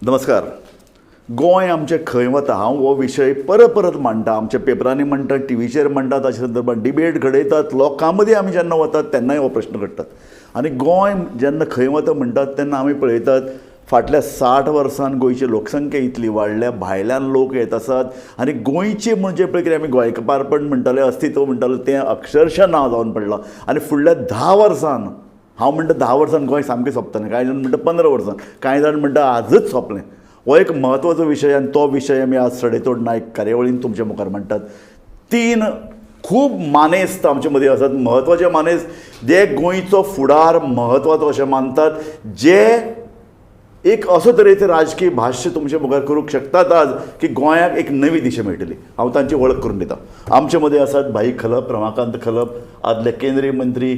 नमस्कार. गोंय आमचें खंय वता हांव हो विशय परत परत मांडटा. आमच्या पेपरांनी मांडटात, टीव्हीचेर मांडटात, ताचे संदर्भात डिबेट घडयतात. लोकां मदीं आमी जेन्ना वतात तेन्नाय हो प्रश्न घडटात. आनी गोंय जेन्ना खंय वता म्हणटात तेन्ना आमी पळयतात फाटल्या 60 वर्सांत गोंयची लोकसंख्या इतली वाडल्या, भायल्यान लोक येत आसात आनी गोंयचे म्हणजे पळय कितें आमी गोंयकारपण म्हणटाले, अस्तित्व म्हणटाले तें अक्षरशः ना जावन पडलां. आनी फुडल्या 10 वर्सांन हांव म्हणटा 10 वर्सांन गोंय सामकें सोंपतलें, कांय जाण म्हणटा 15 वर्सांन, कांय जाण म्हणटा आजच सोंपलें. हो एक म्हत्वाचो विशय आनी तो विशय आमी आज सडेतोड नायक कार्यावळीन तुमच्या मुखार मांडटात. 3 खूब मानेस्त आमचे मदीं आसात, म्हत्वाचे मानेस्त जे गोंयचो फुडार म्हत्वाचो अशें मानतात, जे एक असो तरेचें राजकीय भाश्य तुमचे मुखार करूंक शकतात आज की गोंयाक एक नवी दिशा मेळटली. हांव तांची वळख करून दितां. आमचे मदीं आसात भाई खलप, रमाकांत खलप, आदले केंद्रीय मंत्री,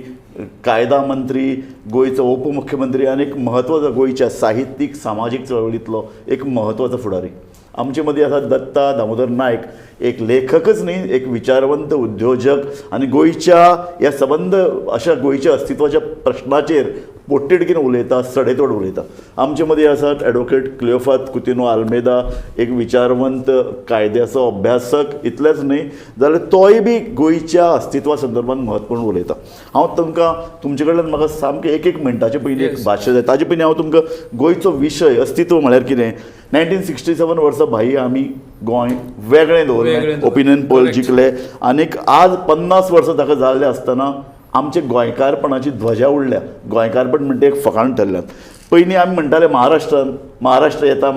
कायदा मंत्री, गोंयचो उपमुख्यमंत्री आनी एक म्हत्वाचो गोंयच्या साहित्यीक सामाजीक चळवळींतलो एक म्हत्वाचो फुडारी. आमचे मदीं आसात दत्ता दामोदर नायक, एक लेखकच न्ही, एक विचारवंत उद्योजक आनी गोंयच्या ह्या सबंद अशा गोंयच्या अस्तित्वाच्या प्रश्नाचेर पोटतिडकीन उलयता, सडेतोड उलयता. आमचे मदीं आसात एडवोकेट क्लियोफात कुतिनो आल्मेदा, एक विचारवंत, कायद्याचो अभ्यासक. इतलेंच न्ही जाल्यार तोय बी गोंयच्या अस्तित्वा संदर्भात म्हत्वपूर्ण उलयता. हांव तुमकां तुमचे कडल्यान म्हाका सामकें एक मिनटाचे पयलीं एक भाश्य जाय. ताजे पयलीं हांव तुमकां गोंयचो विशय अस्तित्व म्हळ्यार कितें, 1967 वर्सा भाई आमी गोंय वेगळें दवरलें, ओपिनियन पोल जिखले, आनीक आज 50 वर्सां ताका जाल्ले आसतना आमचे गोंयकारपणाची ध्वजा उडल्या. गोंयकारपण म्हणटा एक फकाण थरल्यात. पयलीं आमी म्हणटाले महाराष्ट्र येता,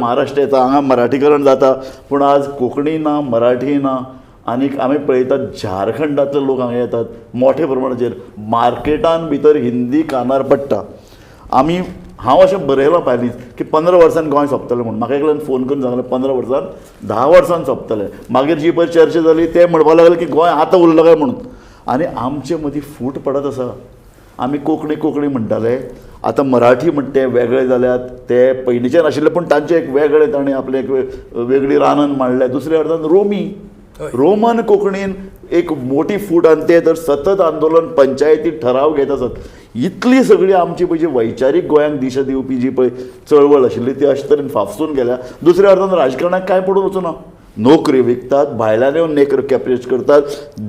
हांगा मराठीकरण जाता, पूण आज कोंकणी ना, मराठी ना, आनीक आमी पळयतात झारखंडांतले लोक हांगा येतात मोठ्या प्रमाणाचेर. मार्केटान भितर हिंदी कानार पडटा. हांव अशें बरयलां पयलींच की 15 वर्सान गोंय सोंपतलें म्हणून. म्हाका एकल्यान फोन करून सांगलें 15 वर्सान, 10 वर्सान सोंपतलें. मागीर जी पळय चर्चा जाली ते म्हणपाक लागले की गोंय आतां उरलां काय म्हणून. आनी आमचे मदीं फूट पडत आसा. आमी कोंकणी म्हणटाले, आतां मराठी म्हणटा ते वेगळे जाल्यात. ते पयलींचे नाशिल्ले पूण तांचे एक वेगळे, ताणें आपले एक वेगळी रानान मांडल्या. दुसऱ्या अर्थान रोमन कोंकणीन एक मोठी फूट आनी ते तर सतत आंदोलन, पंचायती ठराव घेत आसात. इतली सगळी आमची पळय जी वैचारीक गोंयांक दिशा दिवपी जी पळय चळवळ आशिल्ली ती अशे तरेन फाफसून गेल्या. दुसऱ्या अर्थान राजकारणाक कांय पडून वचूना. नोकरी विकतात, भायल्यान येवन नेकर कॅप्चर करतात.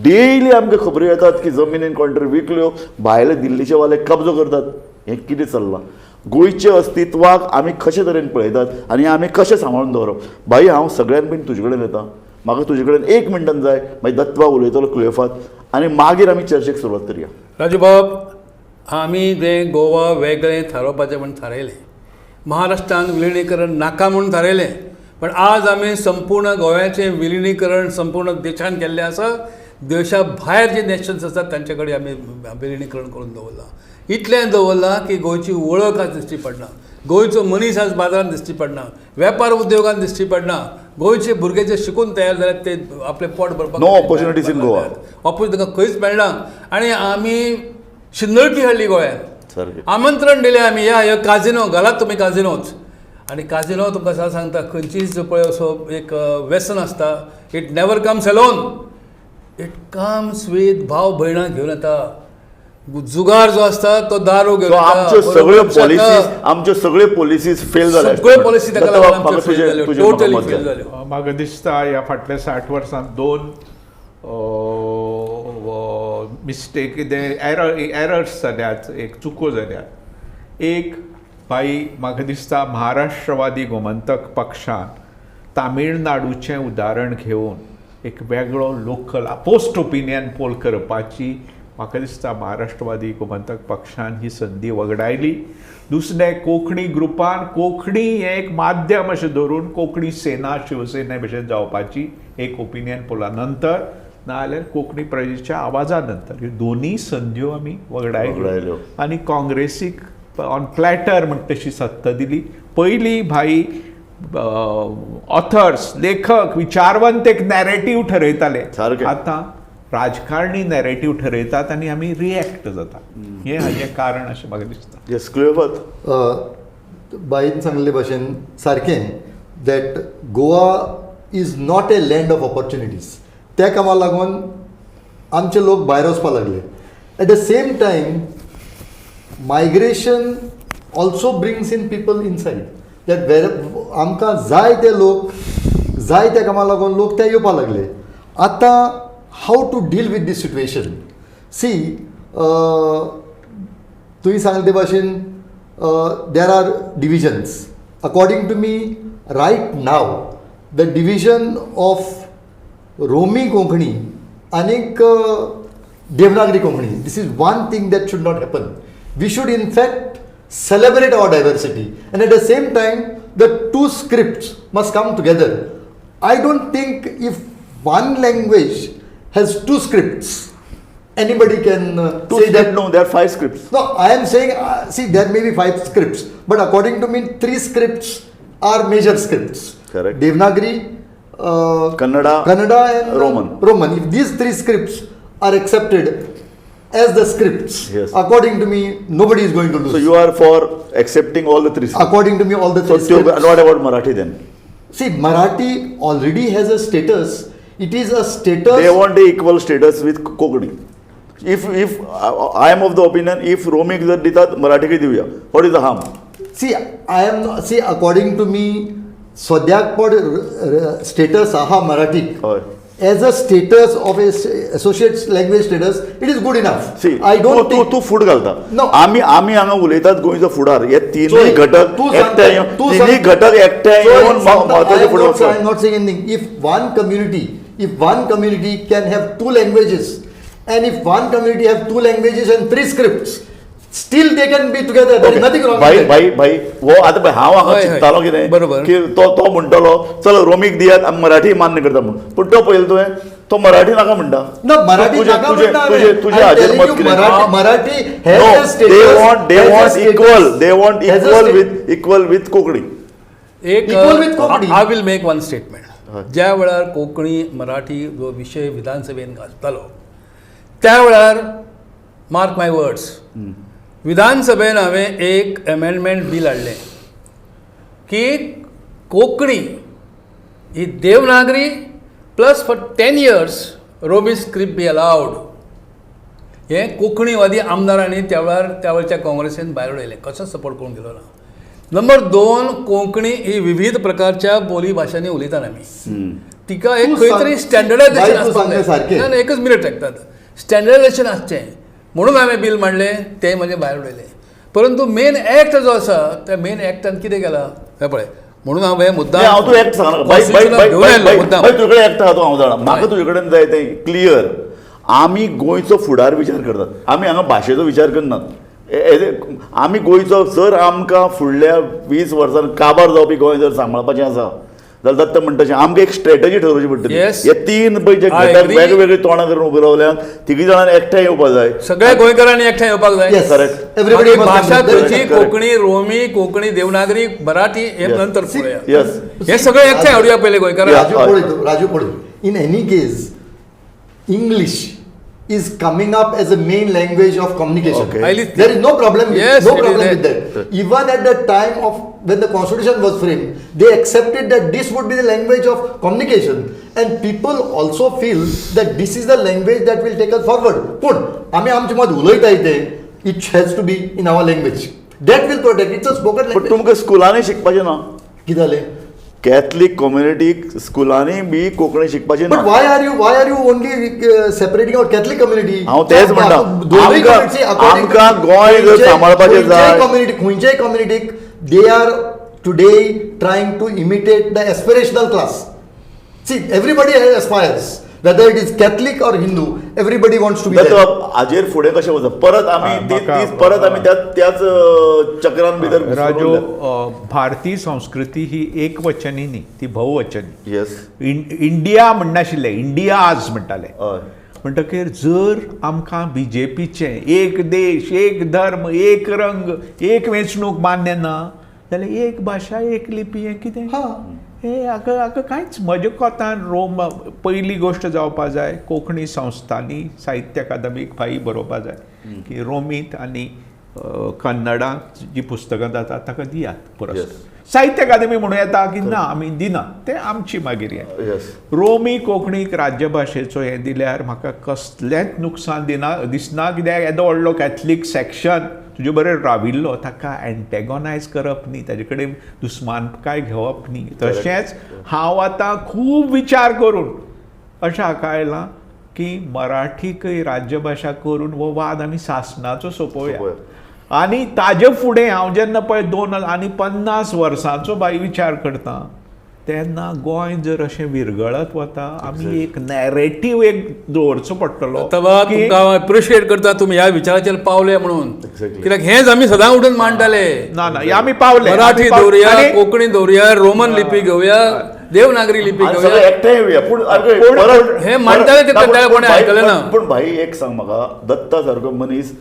डेली आमकां खबरी येतात की जमिनीन कोण तरी विकल्यो, भायले दिल्लीचे वाले कब्जो करतात. हें कितें चल्लां? गोंयच्या अस्तित्वाक आमी कशे तरेन पळयतात आनी आमी कशें सांबाळून दवरप? भाई हांव सगळ्यान पयलीं तुजे कडेन येतां. म्हाका तुजे कडेन 1 मिनटान जाय, मागीर दत्वा उलयतलो क्लियोफात, आनी मागीर आमी चर्चेक सुरवात करया. राजू बाब, आमी जें गोवा वेगळें थारोवपाचें म्हूण थारायलें, महाराष्ट्रान विलिनीकरण नाका म्हूण थारायलें, पण आज आमी संपूर्ण गोव्याचें विलिनीकरण संपूर्ण देशान केल्लें आसा. देशा भायर जे नॅशन्स आसात तांचे कडेन आमी विलिनीकरण करून दवरलां. इतलें दवरलां की गोंयची वळख आज दिश्टी पडना, गोंयचो मनीस आज बाजारांत दिश्टी पडना, वेपार उद्योगांत दिश्टी पडना. गोंयचे भुरगे जे शिकून तयार जाल्यात ते आपले पोट भरपाक no opportunities in Goa. Opportunity तांकां खंयच मेळना. आनी आमी शिंदळकी हाडली गोंयांत. आमंत्रण दिलें आमी, ह्या काजिनो घालात तुमी काजिनोच. आनी काजिनो तुमकां सांगता खंयचीच पळय असो एक व्यसन आसता, it never comes alone, it comes with भाव भयणां घेवन येता. जुगार जो आसता तो दारू घेवन येता. आमच्यो सगळ्यो पॉलिसीज फेल जाल्या. सगळ्यो पॉलिसी ताका लागून टोटली फेल जाल्यो. म्हाका दिसता ह्या फाटल्या 60 वर्सांत 2 मिस्टेक एरर्स जाल्यात, एक चुको जाल्यात. एक भाई म्हाका दिसता महाराष्ट्रवादी गोमंतक पक्षान तामिळनाडूचें उदाहरण घेवन एक वेगळो लोकल पोस्ट ओपिनियन पोल करपाची म्हाका दिसता महाराष्ट्रवादी गोमंतक पक्षान ही संदी वगडायली. दुसरें कोंकणी ग्रुपान कोंकणी हें एक माध्यम अशें धरून कोंकणी सेना शिवसेने भशेन जावपाची एक ओपिनियन पोला नंतर, नाजाल्यार कोंकणी प्रजेच्या आवाजा नंतर, ह्यो दोनी संद्यो आमी वगडायल्यो आनी काँग्रेसीक ऑन प्लॅटर म्हणटा तशी सत्ता दिली. पयलीं भाई ऑथर्स, लेखक, विचारवंत एक नॅरेटीव ठरयताले, आतां राजकारणी नॅरेटीव ठरयतात आनी आमी रिएक्ट जाता. हें हाजें कारण अशें म्हाका दिसता. बाईन सांगले भशेन सारकें that Goa is not a land of opportunities. त्या कामाक लागून आमचे लोक भायर वचपाक लागले. At the same time migration also brings in people inside. That वेर आमकां जाय ते लोक जाय त्या कामाक लागून लोक ते येवपाक लागले. आतां how to deal with this situation. See तुवें सांगले ते भाशेन there are divisions. According to me right now the division of Romi Konkani आनीक Devanagari Konkani, this is one thing that should not happen. We should in fact celebrate our diversity, and at the same time the two scripts must come together. I don't think if one language has two scripts anybody can Two say scripts, that. no, there are 5 scripts. No, I am saying see there may be 5 scripts, but according to me 3 scripts are major scripts. Correct. Devanagari, Kannada and Roman. If these 3 scripts are accepted as the scripts, Yes. according to me nobody is going to lose. So you are for accepting all the 3 scripts. According to me all the 3 So scripts. what about Marathi then? See, Marathi already has a status. It is a status. They want the equal status with Kokani. If I am of the opinion, if Romi जर दितात मराठी दिवया, what is the harm? See, I am not, see according to me सद्याक पण status आहा मराठी. हय. As a status of a associate language status, it is good enough. See, I don't think. तू food घालता. No. आम्ही हांगा उलयतात गोंयचो फुडार. हे तिनूय So, घटक तू एकठांय सांग- तू तिनूय सांग- घटक एकठांय So, येवन महत्वाचे फुडें I वचप. am not saying anything. If one community can have 2 languages, and if one community have 2 languages and 3 scripts, still they can be together. There is nothing wrong with that. भाई वो आता पळय हांव हांगा हय, हय. चिंततालो कितें बरोबर. की तो म्हणटलो चल रोमीक दियात आमी मराठी मान्य करता म्हणून. पूण तो पळयलो तुवें तो मराठी नाका म्हणटा. No, Marathi तुझे- नाका तुझे- म्हणटा तुझे- हांवें. तुझे I'm हाजेर telling मत you, कितें? Marathi has No, a status. they want has a status. equal Has a equal with Konkani. एक Equal with Konkani. I will make one statement. ज्या वेळार कोंकणी मराठी जो विशय विधानसभेन घालतालो त्या वेळार मार्क माय वर्ड्स विधानसभेन हांवें एक अमेंडमेंट बील हाडलें की कोंकणी ही Devanagari plus for 10 years Romi script be allowed. हें कोंकणीवादी आमदारांनी त्या वेळच्या काँग्रेसीन भायर उडयलें. कसो सपोर्ट करून दिलो ना. नंबर 2 कोंकणी ही विविध प्रकारच्या बोली भाशांनी उलयतात आमी. तिका एक तूं खंय सांग- तरी स्टँडर्डायझेशन बाय, तूं आसपाक सांगलें सारकें. जाय. ना एकच मिनट लागतात. स्टँडर्डायझेशन आसचें म्हणून हांवें बील मांडलें. तें म्हणजे भायर उडयलें. परंतु मेन एक्ट जो आसा त्या मेन एक्टान कितें केलां हें पळय. म्हणून हांवें मुद्दाम हांव तूं एक्ट सांगना. बाय घेवन आयिल्लो मुद्दाम. तुजे कडेन एक्ट आहा तो हांव जाणा. म्हाका तुजे कडेन जाय तें क्लियर. आमी गोंयचो फुडार विचार करतात. आमी हांगा भाशेचो विचार करनात. आमी गोंयचो जर आमकां फुडल्या 20 वर्सां काबार जावपी गोंय जर सांबाळपाचें आसा जाल्यार दत्त म्हणटा तशें आमकां एक स्ट्रॅटजी ठरवची पडटली. Yes. हे 3 पळय जे I घटक agree. वेगवेगळी तोंडां करून उबे रावल्यांक तिगी जाणांनी एकठांय येवपाक जाय. सगळ्या गोंयकारांनी एकठांय येवपाक जाय. Yes, Correct. Everybody मागीर must भाशा come together. खंयची Correct. कोंकणी रोमी कोंकणी देवनागरी मराठी हे Yes. नंतर See, पळोवया. Yes. हे सगळें एकठांय हाडुया पयले गोंयकारांक. Raju Poli. In any case, English is coming up as a main language of communication. Okay. Highly- There is no problem. Yes, no it is problem there. with that. Even at the time of when the constitution was framed, they accepted that this would be the language of communication, and people also feel that this is the language that will take us forward. Put, आम्ही आमच्या मध्ये उलयता इथे, it has to be in our language. That will protect. It's a spoken पूण language. तुमकां स्कुलांनी शिकपाचें ना. कितें जालें? कॅथलीक कम्युनिटीक स्कुलांनी बी कोंकणी शिकपाचें But ना. why are you only separating our Catholic community? हांव तेच म्हणटा. दोनूय आमकां- community according to- आमकां गोंय जर सांबाळपाचें जाय- खंयच्याय community they are today trying to imitate the aspirational class. See, everybody aspires. Whether it is Catholic or Hindu, everybody wants to be there. हाजेर फुडें कशें वचप परत आमी परत आमी त्याच चक्रान भितर घुसून राजू उरल्यात. भारतीय संस्कृती ही एक वचनी न्ही ती भोववचनी. येस इंडिया म्हणनाशिल्ले इंडिया आज म्हणटाले. हय. म्हणटकीर जर आमकां BJPचें एक देश एक धर्म एक रंग एक वेंचणूक मान्य ना जाल्यार एक भाशा एक लिपी हें कितें हा. हे हाका कांयच म्हज्या कोतान रोम पयली गोश्ट जावपाक जाय कोंकणी संस्थांनी साहित्य अकादमीक फाई बरोवपाक जाय की रोमीत आनी कन्नडांत जी पुस्तकां जातात ताका दियात पुरस्कार. साहित्य अकादमी म्हणूं येता की ना आमी दिना तें आमची मागीर हें येस रोमी कोंकणीक राज्यभाशेचो हें दिल्यार म्हाका कसलेंच नुकसान दिसना कित्याक येदो व्हडलो कॅथलीक सेक्शन तुजे बरें राविल्लो ताका एंटेगोनायज करप न्ही ताजे कडेन दुस्मानकाय घेवप न्ही तशेंच हांव आतां खूब विचार करून अशें हाका आयलां की मराठीकय राज्यभाशा करून हो वाद आमी सासणाचो सोंपोवया आनी ताजे फुडें हांव जेन्ना पळय 250 वर्सांचो बाई विचार करता तेन्ना गोंय जर अशें विरगळत वता आमी एक नॅरेटीव एक दवरचो पडटलो तुमकां एप्रिशिएट करता तुमी ह्या विचाराचेर पावले म्हणून कित्याक हेंच आमी सदां उठून मांडटाले ना ना आमी पावले मराठी दवरुया कोंकणी दवरुया रोमन लिपी घेवया देवनागरी लिपी घेवया एकठांय येवया पूण हे मांडटाले ते करताले कोणी आयकलें ना पूण भाई एक सांग म्हाका दत्ता सारको मनीस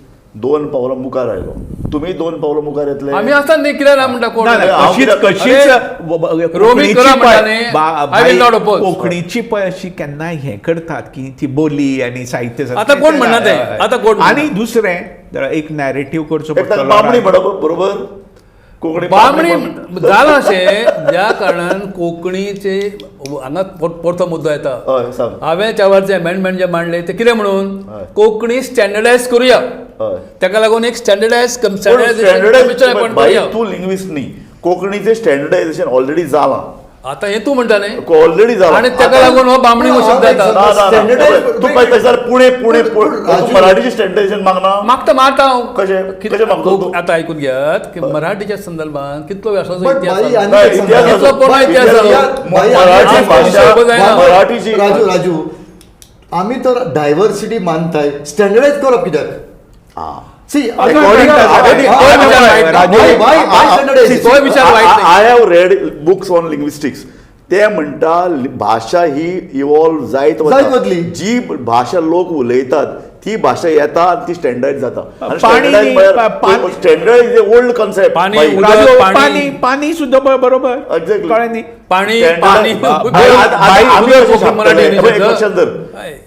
2 पावलां मुखार आयलो तुमी 2 पावलां मुखार येतले आमी आसता न्ही कित्याक ना म्हणटा कोण रोमी करा म्हणटा न्ही, I will not oppose. कोंकणीची पळय अशी केन्नाय हें करतात की ती बोली आनी साहित्य आतां कोण म्हणना तें? आतां कोण म्हणना? आनी दुसरें एक नॅरेटीव करचो बामणी पडटलो बरोबर कोंकणी बामणी जालां अशें ज्या कारणान कोंकणीचे हांगा परतो मुद्दो येता हय सांग हांवें त्या वर्सा अमेंडमेंट जे मांडले ते कितें म्हणून कोंकणी स्टँडर्डायज करुया हय ताका लागून एक स्टँडर्डायझेशन स्टँडर्डायझेशन तूं लिंग्विस्ट न्ही कोंकणीचें स्टँडर्डायझेशन ऑलरेडी जालां आतां हें तूं म्हणटा न्ही ऑलरेडी जालां आनी ताका लागून हो बामणी हो शब्द येता तूं पळय थंयसर पुणे मराठीचें स्टँडर्डायझेशन मागना मागता मारता हांव कशें मागता तूं? आतां आयकून घेयात की मराठीच्या संदर्भात कितलो वर्साचो But इतिहास भाई, आसा. आनी इतिहास एक कितलो पोरनो इतिहास आसा. मराठी भाषा जायना. मराठीची राजू आमी तर डायव्हर्सिटी मानताय स्टँडर्डायज करप कित्याक See, According to- तो विचार वाईट नाही. I have read books on linguistics. ते म्हणटा भाषा ही इवॉल्व जायत जायत वतली. जी भाषा लोक उलयतात ती भाषा येता आनी ती स्टँडर्ड जाता पाणी standard is a old concept पाणी, उदक, पाणी पाणी सुद्धा बरोबर Exactly. कळ्ळें न्ही पाणी Standard- मराठी एक लक्षात धर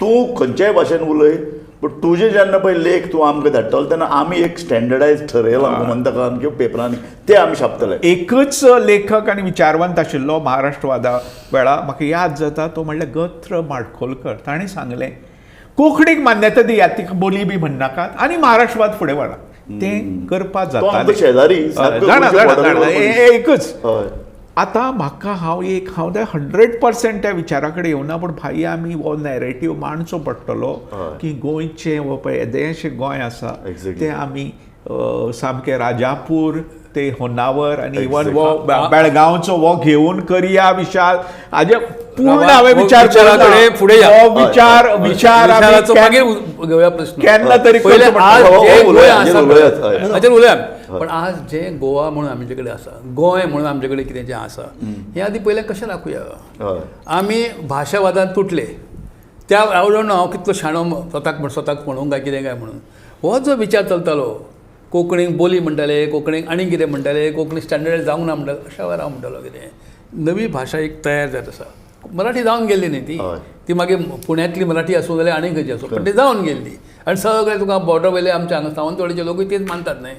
तूं खंयच्याय भाशेन उलय पूण तुजे जेन्ना पळय लेख तूं आमकां धाडटलो तेन्ना आमी एक स्टँडर्डायज ठरयलां गोमंतकान किंवा पेपरांनी ते आमी छापतले एकच लेखक आनी विचारवंत आशिल्लो महाराष्ट्र वादा वेळा म्हाका याद जाता तो म्हणल्यार गत्र माडखोलकर ताणें सांगलें कोंकणीक मान्यता दियात तिका बोली बी म्हणनाकात आनी महाराष्ट्रवाद फुडें व्हरा तें करपा तो आमचो जाता शेजारी एकच हय आतां म्हाका हांव 100% त्या विचारा कडेन येवना पूण भाई आमी हो नॅरेटीव मांडचो पडटलो की गोंयचें हो पळय येदेशें गोंय आसा Exactly. तें आमी सामकें राजापूर ते होन्नावर आनी इवन वो बेळगांवचो वो घेवन करया विशाल हाजे पूर्ण हांवें विचार विचाराकडे फुडें या. विचार विचाराचो मागीर घेवया प्रश्न केन्ना तरी पयले करचो आज पडटलो. जे गोंय उलयात, आसा उलयात, हय. हाचेर उलया पण आज जे गोवा म्हणून आमचे कडेन आसा गोंय म्हणून आमचे कडेन कितें जें आसा हें आदी पयलें कशें दाखोवया हय आमी भाशावादांत तुटले त्या आवडून हांव कितलो शाणो स्वताक म्हणूंक काय कितें काय म्हणून हो जो विचार चलतालो कोंकणीक बोली म्हणटाले कोंकणीक आनी कितें म्हणटाले कोंकणी स्टँडर्ड जावंक ना म्हणटाले अशा वेळार हांव म्हणटालो कितें नवी भाशा एक तयार जायत आसा मराठी जावन गेल्ली न्ही ती मागीर पुण्यांतली मराठी आसूं जाल्यार आनी खंयची आसूं पण ती जावन गेल्ली आनी सगळे तुका बॉर्डर वयले आमच्या हांगा सावंतवाडीचे लोकूय तेच मानतात न्हय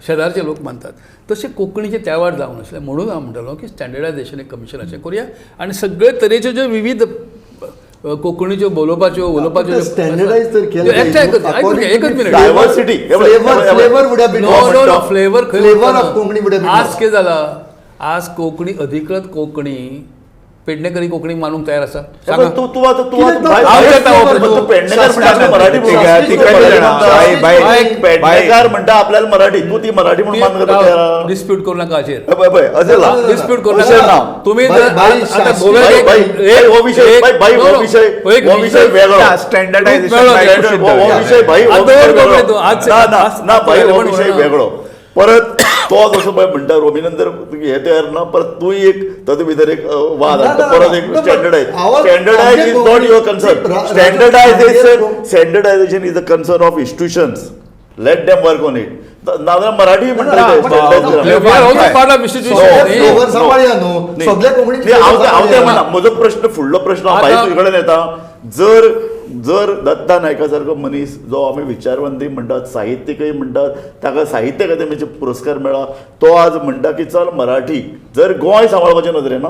शेजारचे लोक मानतात तशें कोंकणीचे त्या वेळार जावन नासलें म्हणून हांव म्हणटालो की स्टँडर्डायझेशन एक कमिशनाचें करुया आनी सगळे तरेच्यो ज्यो विविध कोंकणीच्यो उलोवपाच्यो स्टँडर्डायज तर केलें एकच minute diversity flavour would have been no flavour flavour of Konkani would have been आज कितें जाला आज कोंकणी अधिकृत कोंकणी पेडणेकरी कोंकणी मानूंक तयार आसा पेडणेकार म्हणटा आपल्याला मराठी तूं ती मराठी म्हणून मान डिस्प्यूट करू नाका हाचेर असेल डिस्प्यूट करू नाका तुम्ही आता हो विषय वेगळो वेगळो परत तो जसो पळय म्हणटा रोमी नंतर हे तयार ना परत तूं एक तातूंत भितर एक वाद हाडटा परत एक standardise is not your concern standardisation is the concern of institutions let them work on it नाजाल्यार मराठी म्हणटा म्हजो प्रश्न फुडलो प्रश्न हांव तुजे कडेन येता जर जर दत्ता नायका सारको मनीस जो आमी विचारवंती म्हणटात साहित्यिकय म्हणटात ताका साहित्य अकादमीचे पुरस्कार मेळ्ळा तो आज म्हणटा की चल मराठी जर गोंय सांबाळपाचें नदरेन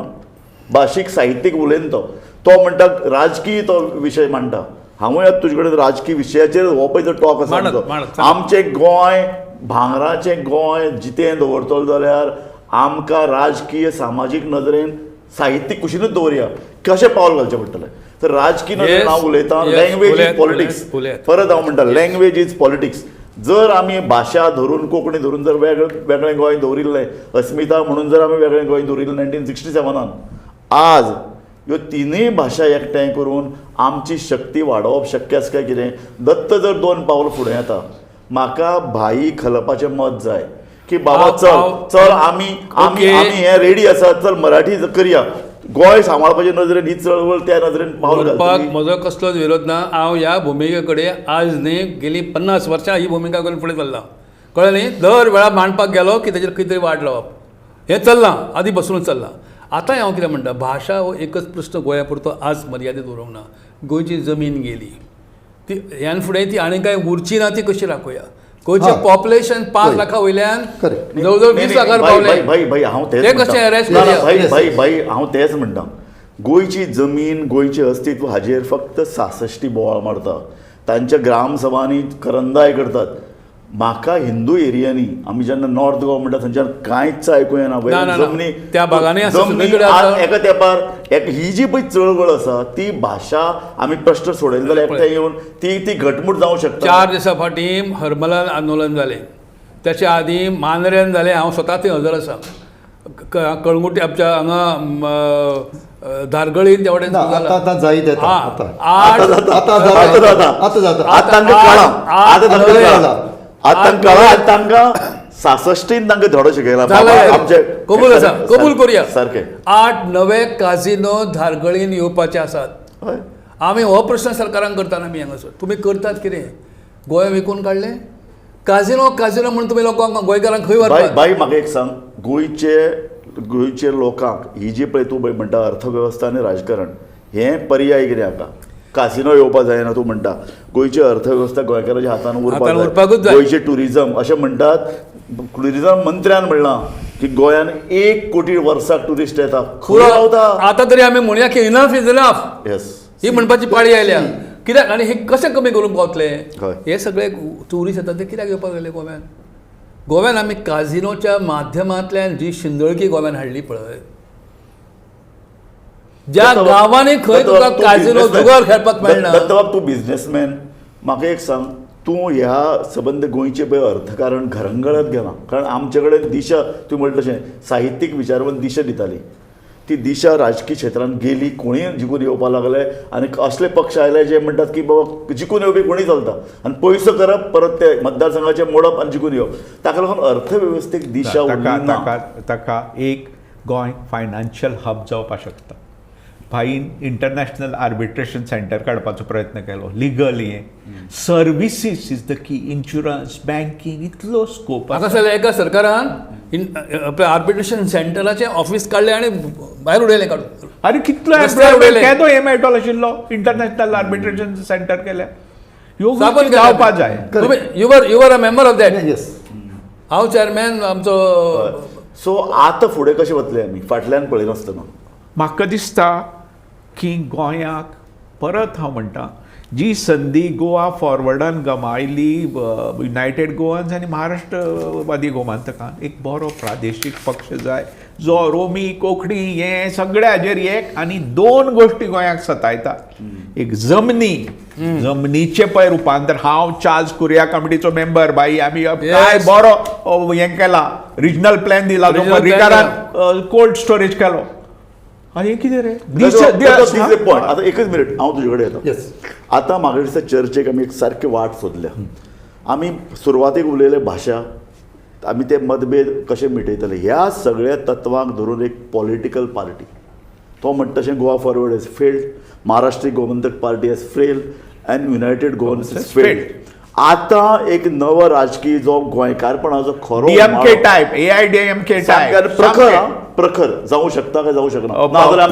भाशीक साहित्यीक उलयन तो म्हणटा राजकीय तो विशय मांडटा हांवूय आतां तुजे कडेन राजकीय विशयाचेर हो पळय जो टॉक आसा मांडत, आमचो. मांडत. आमचें गोंय भांगराचें गोंय जितें दवरतलो जाल्यार आमकां राजकीय सामाजीक नदरेन साहित्यीक कुशीनूच दवरया कशें पावल घालचें पडटलें तर राजकीय नदरेन हांव उलयतां लँग्वेज इज पॉलिटिक्स परत हांव म्हणटा लँग्वेज इज पॉलिटिक्स जर आमी भाशा धरून कोंकणी धरून जर वेगळें गोंय दवरिल्लें अस्मिता म्हणून जर आमी वेगळें गोंय दवरिल्लें 1967 आज ह्यो तिनूय भाशा एकठांय करून आमची शक्ती वाडोवप शक्य आसा काय कितें दत्त जर 2 पावल फुडें येता म्हाका भाई खलपाचें मत जाय की बाबा चल आमी आमी आमी हे रेडी आसा चल मराठी करया गोंय सांबाळपाचे नजरेन ही चळवळ त्या नजरेन पावल करपाक घालतली. म्हजो कसलोच विरोध ना हांव ह्या भुमिके कडेन आज न्ही गेली 50 वर्सां ही भुमिका करून फुडें चल्लां कळ्ळें न्ही दर वेळा मांडपाक गेलो की ताचेर कितें तरी वाट लावप हें चल्लां आदी बसून चल्लां आतांय हांव कितें म्हणटा भाशा हो एकच प्रश्न गोंया पुरतो आज मर्यादीत उरूंक ना गोंयची जमीन गेली ती ह्यान फुडें ती आनी कांय उरची ना ती कशी राखुया गोंयचें पॉप्युलेशन 5 लाखा वयल्यान जवळ 20 लाखार पावलें भाई हांव तेच ते कशें arrest करया? भाई हांव तेच म्हणटा गोंयची जमीन गोंयचें अस्तित्व हाजेर फक्त 66 बोवाळ मारता तांच्या ग्रामसभांनी करंदाय करतात म्हाका हिंदू एरियांनी आमी जेन्ना नॉर्थ गोवा म्हणटा थंयच्यान कांयच आयकूं येना ना. जमनी त्या भागांनी आसा, जमनी सगळीकडे आसा. एका तेंपार ही जी पळय चळवळ आसा ती भाशा आमी प्रश्न सोडयले जाल्यार एकठांय येवन ती घटमूट जावं शकता 4 दिसां फाटीं हरमलान आंदोलन जालें त्याच्या आदीं मांद्रेन जालें हांव स्वता थंय हजर आसा कळंगुटी आमच्या हांगा धारगळीन त्या वटेन आतां जायत येता आतां तांकां 66 तांकां धडो शिकयला कबूल आसा कबूल करुया सारकें 8 नवे काजिनो धारगळीन येवपाचे आसात आमी हो प्रश्न सरकारांक करताना आमी हांगासर तुमी करतात कितें गोंय विकून काडलें काजिनो म्हणून तुमी लोकांक गोंयकारांक खंय व्हरतात बाई म्हाका एक सांग गोंयचे लोकांक ही जी पळय तूं म्हणटा अर्थवेवस्था आनी राजकारण हें पर्याय कितें हाका कासिनो येवपा जायना तूं म्हणटा गोंयची अर्थवेवस्था गोंयकाराच्या हातान उरपाकूच जाय गोंयचे ट्युरिजम अशें म्हणटात ट्युरिजम मंत्र्यान म्हणलां की गोंयान 1 कोटी वर्साक ट्युरिस्ट येता खंय रावता आतां तरी आमी म्हणया की इनफ इज इनफ येस ही म्हणपाची पाळी आयल्या कित्याक आनी हे कशें कमी करूंक पावतले हय. हे सगळे ट्युरिस्ट येतात ते कित्याक येवपाक गेले गोव्यान आमी काजिनोच्या माध्यमांतल्यान जी शिंदळकी गोव्यान हाडली पळय ज्या गांवांनी खंय तुका काजिनो जुगार खेळपाक मेळना दत्तबाब तूं बिझनेसमॅन म्हाका एक सांग तूं ह्या संबंद गोंयचे पळय अर्थकारण घरंगळत गेलां कारण आमचे कडेन दिशा तूं म्हणटा तशें साहित्यीक विचारवंत दिशा दिताली ती दिशा राजकीय क्षेत्रांत गेली कोणीय जिखून येवपाक लागले आनी असले पक्ष आयले जे म्हणटात की बाबा जिखून येवपी कोणीय चलता आनी पयसो करप परत ते मतदारसंघाचे मोडप आनी जिखून येवप ताका लागून अर्थवेवस्थेक दिशा उरली ना. ताका एक गोंय फायनान्शियल हब जावपाक शकता भाईन इंटरनॅशनल आर्बिट्रेशन सेंटर काडपाचो प्रयत्न केलो लिगल हे services is the key insurance banking इतलो स्कोप म्हाका दिसलें एका सरकारान आपल्या आर्बिट्रेशन सेंटराचें ऑफिस काडलें आनी भायर उडयलें काडून अरे कितलो रस्त्यार उडयले. केदो हे मेळटलो आशिल्लो इंटरनॅशनल आर्बिट्रेशन सेंटर केल्या ह्यो गोष्टी जावपा जाय your a member of that yes हांव चेअरमॅन आमचो सो आतां फुडें कशें वतले आमी फाटल्यान पळयनासतना म्हाका दिसता की गोंयाक परत हांव म्हणटा जी संदी गोवा फॉरवर्डान गमायली युनायटेड गोवन्स आनी महाराष्ट्रवादी गोमांतकान एक बरो प्रादेशीक पक्ष जाय जो रोमी कोंकणी हे सगळे हाजेर एक आनी 2 गोश्टी गोंयाक सतायता एक जमनीचे पळय रुपांतर हांव चार्ल्स कुरिया कमिटीचो मेंबर बाई आमी काय बरो हें केला रिजनल प्लॅन दिला जो पर्रीकारान कोल्ड स्टोरेज केलो आनी कितें रे पॉयंट आतां एकच मिनीट हांव तुजे कडेन येता येस आतां म्हाका दिसता चर्चेक आमी एक सारके वाट सोदल्या आमी सुरवातेक उलयले भाशा आमी ते मतभेद कशे मिटयतले ह्या सगळ्या तत्वांक धरून एक पॉलिटिकल पार्टी तो म्हणटा तशें गोवा फॉरवर्ड इज फेल्ड महाराष्ट्रीय Gomantak party has failed and United Goans is failed आतां एक नवो राजकीय जो गोंयकारपणाचो खरो डीएमके टायप AIDMK टायप प्रखर जावं शकता काय जावं शकना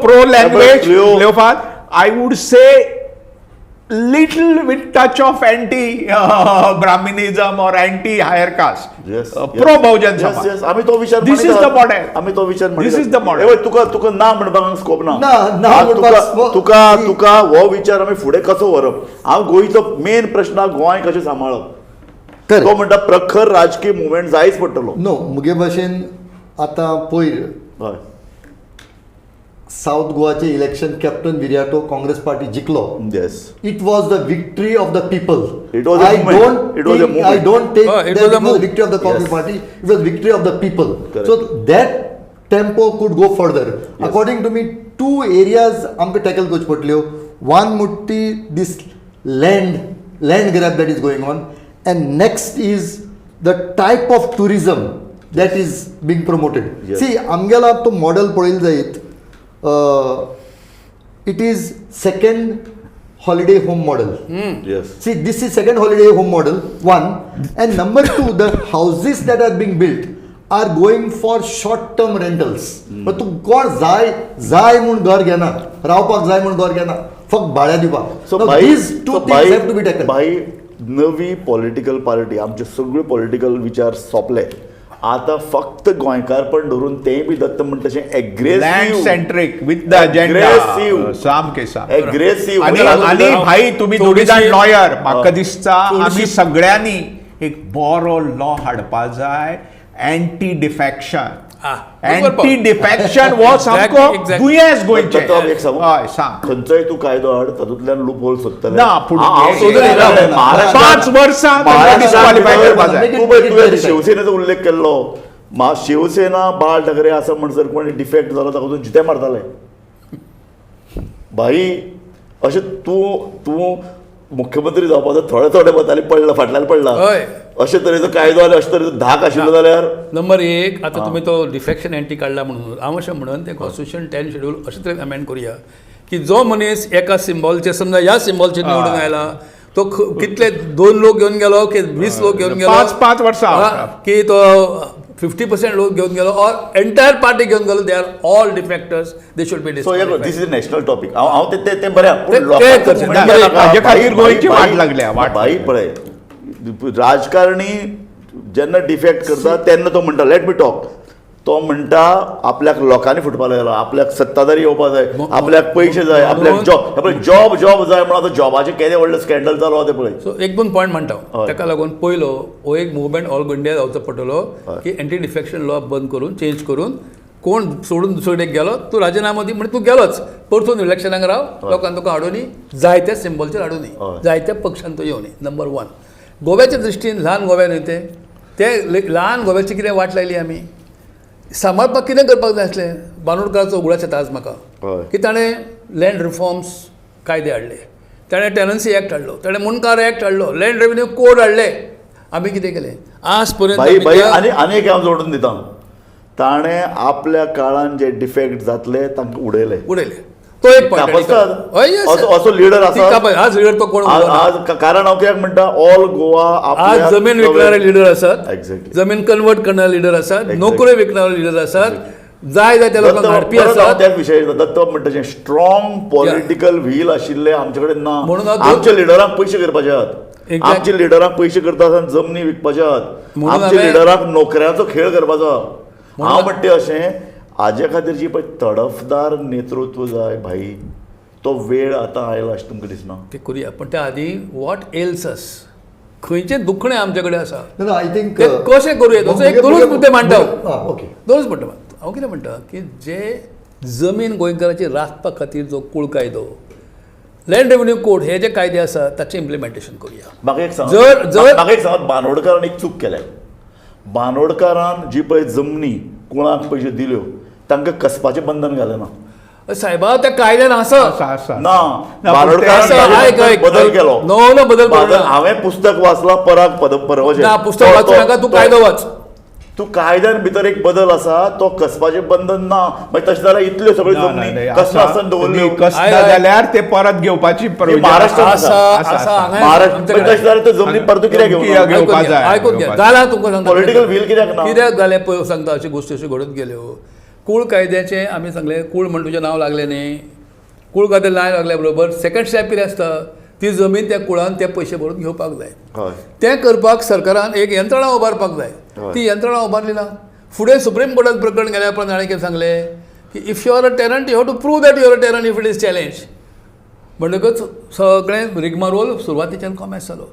प्रो लँग्वेज लेवफात I would say little with touch of anti Brahminism or anti higher caste. Yes, Pro Bahujan yes, Samaj. yes. आम्ही तो विचार This is मांडितात. the model. आम्ही तो विचार This is the model. ए, वय, तुका ना म्हणपाक स्कोप ना ना आ, म्हणपाक तुका scope- तुका तुका हो विचार आमी फुडें कसो व्हरप हांव गोंयचो मेन प्रश्न हा, गोंय कशें सांबाळप तर तो म्हणटा प्रखर राजकीय मुवमेंट जायच पडटलो नो मुगे भाशेन आतां पयर हय साऊथ गोवाचे election captain Viriato Congress party जिखलो. Yes It was the victory of the people. It was a I movement. don't It was a think, movement. I don't take Oh, it that was a it was move. the victory of the Congress Yes. party. It was victory of the people. Correct. So that tempo could go further. According to me, two areas आमकां tackle करच्यो पडल्यो. One मुट्टी this land grab that is going on, and next is the type of tourism that is being promoted. Yes. See, आमगेला तो model पळयलो जायत. It is second holiday home model. Yes See, this is second holiday home model, one. And number two, the houses that are being built are going for short-term rentals. पण तूं कोण जाय म्हूण घर घेना, रावपाक जाय म्हूण घर घेना, फक्त भाड्या दिवपाक. सो Now, भाई these two things have to be taken. भाई नवी पॉलिटिकल पार्टी आमचे सगळे पॉलिटिकल विचार सोंपले आता फक्त गोंयकारपण धरून तेय बी दत्त म्हणटा तशें Land एग्रेसिव्ह centric with the agenda. Aggressive. सामके साम. एग्रेसिव्ह आणि भाई तुम्ही दोघी जाण थोडीशी- लॉयर म्हाका दिसता थोडीशी- आमी सगळ्यांनी एक बरो लॉ हाडपा जाय एंटी डिफॅक्शन. एंटी डिफॅक्शन हो सामको Exactly. दुयेंस गोंयचें. दत्त एक सांगू हय सांग. खंयचोय तूं कायदो हाड तातूंतल्यान लूप होल सोदतले ना, पुढे- हांव सोदून ना, येयला. ना, महाराष्ट्रांत- 5 वर्सां महाराष्ट्रांत डिस्क्वॉलिफाय करपा जाय. Make it तूं पळय, very तुवें clear. शिवसेनेचो उल्लेख केल्लो शिवसेना बाळ ठाकरे आसा म्हणसर कोणी डिफेक्ट जालो ताका तूं जिते मारताले भाई अशें तूं मुख्यमंत्री जावपाचो थोडे वताले पडला फाटल्यान पडला हय. अशे तरेचो कायदो आनी अशे तरेचो धाक आशिल्लो जाल्यार नंबर एक आता तुम्ही तो डिफेक्शन एंटी काढला म्हणून हांव अशें म्हणून ते कॉन्स्टिट्यूशन 10 शेड्यूल अशे तरेन अमेंड करुया की जो मनीस एका सिम्बॉलचे समजा ह्या सिम्बॉलचे निवडून आयला तो कितले 2 लोक घेवन गेलो की 20 लोक घेवन गेलो 5 वर्सां. हा, की तो 50% लोक घेवन गेलो और एंटायर पार्टी घेवन गेलो they are all defectors they should be so this is national topic हांव ते बऱ्या ते करचे. हाजे खातीर गोंयची वाट लागल्या, वाट भाई पळय राजकारणी जेन्ना डिफेक्ट करता तेन्ना तो म्हणटा लेट मी टॉक तो म्हणटा आपल्याक लोकांनी फुटपाक लागला आपल्याक सत्ताधारी येवपा जाय आपल्याक पयशे जाय आपल्याक जॉब जाय म्हणून आतां जॉबाचे केदे व्हडले स्कॅन्डल जालो ते पळय सो 1-2 पॉयंट म्हणटा हय. ताका लागून पयलो हो एक मुवमेंट ऑल इंडिया जावचो पडटलो हय. की एंटी डिफेक्शन लॉ बंद करून चेंज करून कोण सोडून दुसरेक गेलो तूं राजिनामो दी म्हणजे तूं गेलोच परतून इलेक्शनाक राव लोकांनी तुका हाडूनी जायत्या सिम्बॉलचेर हाडूनी हय. जायत्या पक्षान तो येवनी नंबर 1 गोव्याच्या दृश्टीन ल्हान गोव्या न्हय ते ल्हान गोव्याची कितें वाट लायली आमी सांबाळपाक कितें करपाक जाय आसलें बांदोडकराचो उगडास येता आज म्हाका हय. की ताणें लँड रिफॉर्म्स कायदे हाडले ताणें टेनन्सी एक्ट हाडलो ताणें मुनकार एक्ट हाडलो लँड रेव्हेन्यू कोड हाडले आमी कितें केलें आज पर्यंत भाई आमी भाई त्या- आनी एक हांव जोडून दिता ताणें आपल्या काळान जे डिफेक्ट जातले तांकां उडयले उडयले तो एक तापसतात असो लिडर आसा आज लिडर तो कोण उडोवना. आज कारण हांव कित्याक म्हणटा ऑल गोवा आज जमीन विकणारे लिडर आसात Exactly. जमीन कन्वर्ट करणारे लिडर आसात Exactly. नोकऱ्यो विकणारे लिडर आसात जाय त्या लोकांक हाडपी आसात त्याच विशय दत्त म्हणटा स्ट्रॉंग पॉलिटिकल व्हील आशिल्ले आमचे कडेन ना म्हणून हांव दोन- आमच्या लिडरांक पयशे करपाचे आहात Exactly. आमच्या लिडरांक पयशे करता आसतना जमनी विकपाचे आहात म्हणून आमच्या हांवें- लिडरांक नोकऱ्यांचो खेळ करपाचो आहा. म्हणून हांव म्हणटा अशें हाजे खातीर जी पळय तडफदार नेतृत्व जाय भाई तो वेळ आतां आयला अशें तुमकां दिसना ते करूया पण त्या आधी वॉट एल्स अस खंयचे दुखणें आमचे कडेन आसा No, I think, ते कशें करूया तसो एक दोनूच मुद्दे मांडटा ओके दोनूच मुद्दे मांडटा हांव कितें म्हणटा की जे जमीन गोंयकाराची राखपा खातीर जो कूळ कायदो लँड रेव्हेन्यू कोड हे जे कायदे आसा ताचें इम्प्लिमेंटेशन करूया म्हाका एक सांग जर- म्हाका एक सांग बांदोडकारान एक चूक केल्या बांदोडकारान जी पळय जमनी कुळाक पयशे दिल्यो तांकां कसपाचें बंधन घालें ना सायबा त्या कायद्यान आसा आसा. ना ना, बांदोडकारान पण ते- ताजे ऐक, ऐक. बदल केलो नो, नो, बदल करूं ना. हांवें पुस्तक वाचलां पराग परवशें ना पुस्तक वाचू नाका तूं कायदो वाच तूं कायद्यान भितर एक बदल आसा तो कसपाचें बंधन ना मागीर तशें जाल्यार इतल्यो सगळ्यो जमनी कसना आसतना दवरल्यो कसना आय- जाल्यार ते परत घेवपाची महाराष्ट्रांत आसा आसा. आसा हांगा महाराष्ट्र आमच्या तशें जाल्यार त्यो जमनी परतून कित्याक कित्याक घेवना घेवना? घेवपा जाय, आयकून घ्या घेवपा जाल्यार तुमकां सांगता पॉलिटिकल व्हील कित्याक ना कित्याक जालें पळय सांगता अशी गोश्टी अश्यो घडत गेल्यो कूळ कायद्याचें आमी सांगलें कूळ म्हण तुजें नांव लागलें न्ही कूळ कायदे नांव लागल्या बरोबर सेकंड स्टेप कितें आसता ती जमीन त्या कुळान ते पयशे भरून घेवपाक जाय. हय तें करपाक सरकारान एक यंत्रणा उबारपाक जाय. हय. ती यंत्रणा उबारली ना. फुडें सुप्रीम कोर्टात प्रकरण गेल्या उपरांत हाणें कितें सांगलें की if you are a tenant you have to prove that you are a tenant if it is challenge. म्हणटकच सगळें रिगमारोल सुरवातीच्यान कॉमेस जालो.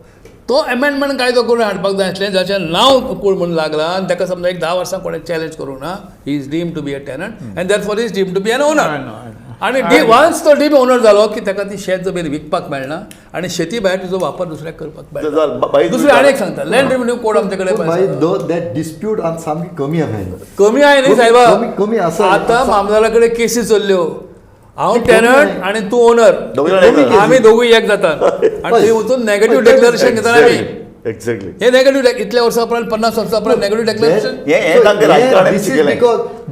तो एमेंडमेंट कायदो करून हाडपाक जाय आसलें जाचें नांव कूळ म्हणून लागलां आनी ताका समजा एक 10 वर्सां कोणें चॅलेंज करूं ना. He is deem to be a tenant and that for is deem to be an owner. आनी वन्स तो डीप ओनर जालो की ताका ती शेत जमीन विकपाक मेळना आनी शेती भायर तुजो वापर दुसऱ्याक करपाक मेळना. दुसरें आनी एक सांगता लँड रेव्हेन्यू कोड आमचे कडेन भाई दॅट डिस्प्यूट सामकी कमी आसा कमी आहे न्ही सायबा. कमी आसा. आतां मामदारा कडेन केसीस चल्ल्यो. हांव कमी टेनंट आहे. आनी तूं ओनर दोघी जाण एक जाता. आमी दोगूय एक जातात आनी थंय वचून नेगेटिव्ह डिक्लेरेशन घेतात आमी. एक्झॅक्टली हे नेगेटिव्ह इतल्या वर्सां उपरांत 50 वर्सां उपरांत नेगेटिव्ह डिक्लेरेशन. हे तांकां राजकारणान शिकयलें.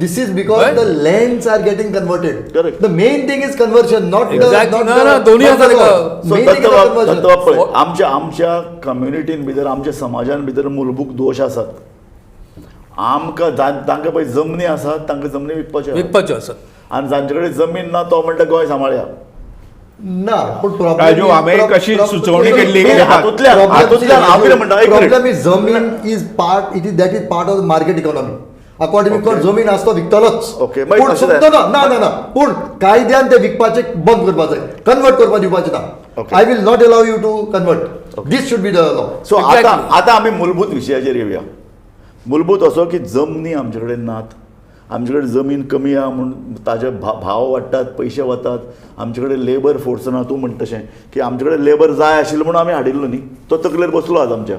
This is because the lands are getting converted. Correct. The main thing is conversion, not Exactly. not No, दोन्ही आसा तेका. Main thing is the conversion. आमच्या कम्युनिटीन भितर आमच्या समाजान भितर मूलभूत दोश आसात. आमकां तांकां पळय जमनी आसात तांकां जमनी विकपाच्यो आसात आनी जांचे कडेन जमीन ना तो म्हणटा गोंय सांबाळया. ना पण राजू, हांवें कशी सुचोवणी केल्ली हातूंतल्यान हांव कितें म्हणटा एक मिनीट. प्रॉब्लम इज जमीन is part it is that is part of the market economy. According to जमीन आसतो विकतलोच. Okay, मागीर पूण तशें फक्त ना पूण कायद्यान ते विकपाचे बंद करपाक जाय. कन्वर्ट करपाक दिवपाचे ना. Okay. I will not allow you to convert. This should be the law. So आतां आमी मूलभूत विशयाचेर येवया. मूलभूत असो की जमनी आमचे कडेन नात. आमचे कडेन जमीन कमी आहा म्हणून ताजे भाव वाडटात, पयशे वतात. आमचे कडेन लेबर फोर्स ना. तूं म्हणटा तशें की आमचे कडेन लेबर जाय आशिल्लो म्हणून आमी हाडिल्लो न्ही. तो तकलेर बसलो आज आमच्या.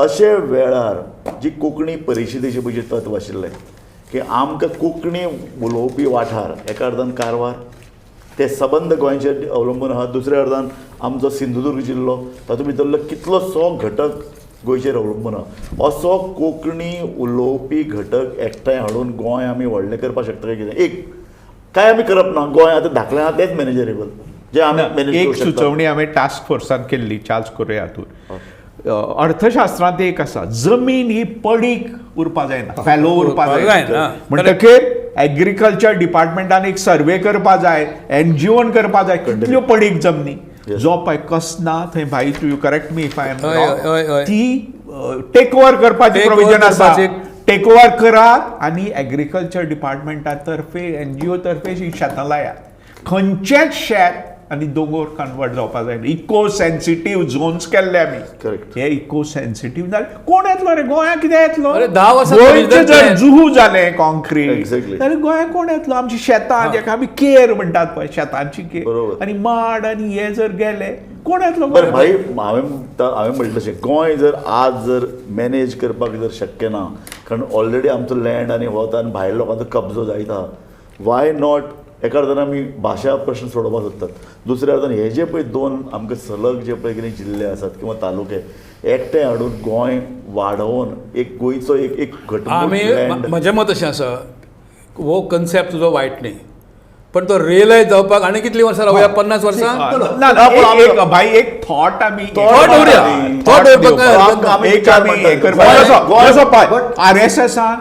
अशे वेळार जी कोंकणी परिशदेचें पयशे तत्व आशिल्लें की आमकां कोंकणी उलोवपी वाठार एका अर्दान कारवार ते सबंद गोंयचेर अवलंबून आहात. दुसऱ्या अर्दान आमचो सिंधुदुर्ग जिल्लो तातूंत भितरलो कितलोसो घटक गोंयचेर अवलंबून आहा. असो कोंकणी उलोवपी घटक एकठांय हाडून गोंय आमी व्हडलें करपाक शकता काय कितें? एक काय आमी करप ना. गोंय आतां धाकलें आहा तेंच मॅनेजरेबल जे आमी मॅनेज एक करूं शकता. सुचोवणी हांवें टास्क फोर्सान केल्ली चार्ल्स कोरे हातून. अर्थशास्त्रांत एक आसा, जमीन ही पडीक उरपा जायना, फॅलो उरपा जायना. म्हणटकीर एग्रीकल्चर डिपार्टमेंटान एक सर्वे करपा जाय, एनजीओन करपा जाय कितल्यो पडीक जमनी जो पळय कसना थंय भाई you correct me if I am ती टेक ओवर करपाची प्रोविजन आसा. टेक ओवर करात आनी एग्रीकल्चर डिपार्टमेंटा तर्फे एनजीओ तर्फे ही शेतां लायात. खंयचेच शेत आनी दोंगर कन्वर्ट जावपाक जाय. इको सेन्सिटीव झोन्स केल्ले आमी. Correct. हे इको सेन्सिटीव जाले कोण येतलो रे गोंयांत? कितें येतलो? अरे 10 वर्सां गोंयचें जर पयलीं जुहू जालें कॉन्क्रीट Exactly. जाल्यार गोंयांत कोण येतलो? आमची शेतां जेका आमी केर म्हणटात पळय, शेतांची केर बरोबर. आनी माड आनी हे जर गेले कोण येतलो बरं गोंयांत? भाई हांवें म्हणलें तशें गोंय जर आज जर मॅनेज करपाक जर शक्य ना कारण ऑलरेडी आमचो लँड आनी वता आनी भायर लोकांचो कब्जो जायता. वाय नॉट एका अर्थान आमी भाशा प्रश्न सोडोवपाक सोदतात. दुसऱ्या अर्थान हे जे पळय दोन आमकां सलग जे पळय कितें जिल्ले आसात किंवा तालुके एकठांय हाडून गोंय वाडोवन एक गोंयचो एक आमी घटमूट म्हजें मत अशें आसा हो कन्सेप्ट तुजो वायट न्ही पण तो रियलायज जावपाक आनी कितलीं वर्सां रावया? 50 वर्सां? ना ना, एक भाई एक थॉट आमी Thought उरया. Thought उरपाक काय हरकत ना. एक आमी हे करपाक जसो पळय RSSान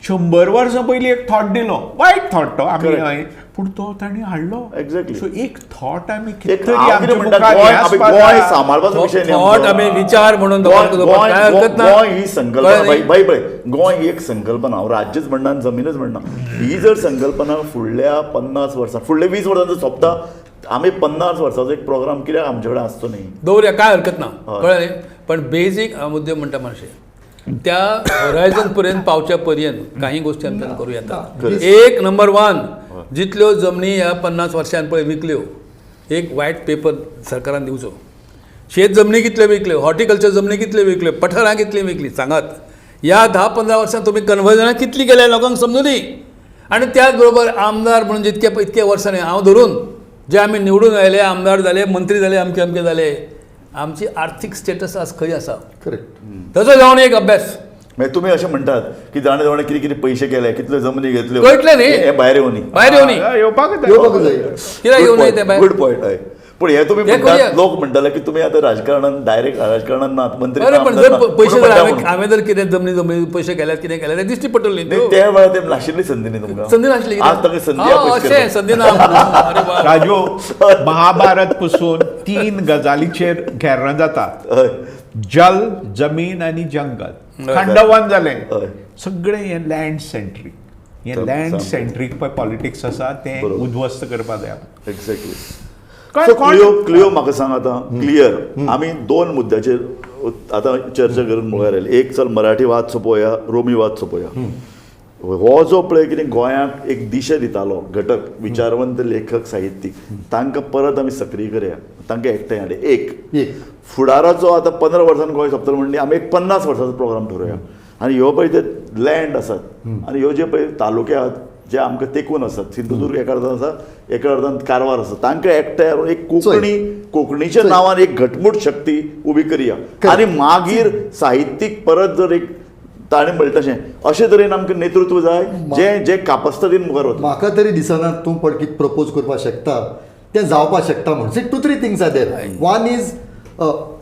100 वर्सां पयलीं एक थॉट दिलो, वायट थॉट तो आमी हय, पूण तो ताणी हाडलो. Exactly. सो एक थॉट आमी एक कितें तरी हांव आमच्या कितें म्हणटा मुखार गोंय हे आमी आसपाक गोंय जाय. सांबाळपाचो विशय न्ही थॉट आमचो. आमी विचार म्हणून दवरपाक काय हरकत ना. गोंय ही संकल्पना भाई पळय गोंय ही एक संकल्पना. हांव राज्यच म्हणना आनी जमीनच म्हणना. ही जर संकल्पना फुडल्या 50 वर्सां फुडल्या 20 वर्सांचो सोंपता आमी 50 वर्सांचो एक प्रोग्राम कित्याक आमचे कडेन आसचो न्ही? दवरया काय हरकत ना. हय. कळ्ळें न्ही? पण बेजीक मुद्दे म्हणटा मातशे त्या होरायझन पर्यंत पावच्या पर्यंत काही गोष्टी आमच्यान करूं येता. एक नंबर 1 जितल्यो जमनी ह्या 50 वर्षांत पळय विकल्यो एक व्हायट पेपर सरकारान दिवचो. शेत जमनी कितल्यो विकल्यो, हॉर्टिकल्चर जमनी कितल्यो विकल्यो, पठारां कितली विकली सांगात. ह्या 10-15 वर्सांत तुमी कन्वर्जनां कितली केल्या लोकांक समजूं दी. आनी त्याच बरोबर आमदार म्हणून इतके वर्सांनी हांव धरून जे आमी निवडून आयले, आमदार जाले, मंत्री जाले, अमके जाले, आमची आर्थीक स्टेटस आज खंय आसा? करेक्ट. ताचो जावन एक अभ्यास. मागीर तुमी अशें म्हणटात की जाणे जाणे कितें कितें पयशे केले, कितल्यो जमनी घेतल्यो, कळटलें न्ही? हे भायर येवनी भायर येवनी येवपाक येवपाक जाय. कित्याक येवं नये ते भायर? गुड पॉयंट हय. पण हे तुम्ही ते म्हणतात करूया. लोक म्हणटाले की तुम्ही आता राजकारणात डायरेक्ट राजकारणात नात मंत्री अरे ना, पण आमदार जर ना, पैसे म्हणून जर म्हणटा हांवें म्हणून. हांवें जर कितें जमनी पयशे केल्यात कितें केल्यार तें दिश्टी पडटली नाही, त्या वेळार ते नाशिल्ली संधी न्ही तुमकां संधी नासली आज ताका संधी हा, अपेक्षित अशें करता. संधी ना अरे बाप. राजू महाभारत पासून 3 गजालीचेर घेरण जातात हय जल जमीन आणि जंगल हय. खंडवन जालें हय. सगळें हे लँड सेंट्रीक हे सामकें. लँड सेंट्रीक पळय पॉलिटिक्स आसा तें बरोबर. उद्ध्वस्त करपा जाय एक्झॅक्टली कळ्ळें? सो कोण- क्लिओ म्हाका सांग आतां क्लियर आमी 2 मुद्द्याचेर आतां चर्चा करून मुखार आयले. एक चल मराठी वाद सोंपोवया, रोमी वाद सोंपोवया. हो जो पळय कितें गोंयाक एक दिशा दितालो घटक विचारवंत लेखक साहित्यीक तांकां परत आमी सक्रीय करया, तांकां एकठांय हाडया. एक फुडाराचो आतां 15 वर्सांनी गोंय सोंपतलो म्हणजे आमी एक 50 वर्साचो प्रोग्राम ठरोवया. आनी ह्यो पळय ते लँड आसात आनी ह्यो जे पळय तालुके आहात जे आमकां तेंकून आसात, सिंधुदुर्ग एका अर्दान आसा, एका अर्दान कारवार आसा, तांकां एकठांय हाडून एक कोंकणीच्या नांवान एक घटमूट शक्ती उबी करया. आनी मागीर साहित्यीक परत जर एक ताणें म्हणलें तशें अशे तरेन आमकां नेतृत्व जाय जे कापस्तरीन मुखार वता. म्हाका तरी दिसना तूं कितें प्रपोज करपाक शकता तें जावपाक शकता म्हणून. See 2-3 things are there. One is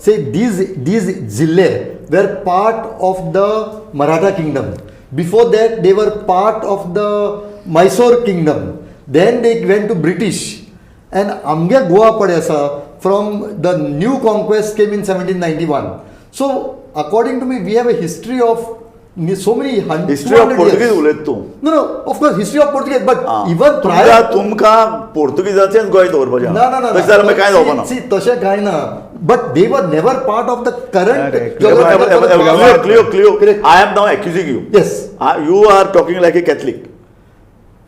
say these जिल्ले were part of the Maratha kingdom. Before that they were part of the Mysore kingdom. Then they went to British and आमगे गोवा पळय आसा from the new conquest came in 1791. So according to me we have a history of so many history of Portuguese उलयत तूं. No, of course, history of Portuguese, but even तुमकां prior. तुमकां पोर्तुगीजाचेंच गोंय दवरपाचें. No. तशें जाल्यार मागीर कांय जावपा ना. See, तशें कांय ना. But they were never part of the current. अरे, Cleo, Correct. I am now accusing you. Yes, You are talking like a Catholic.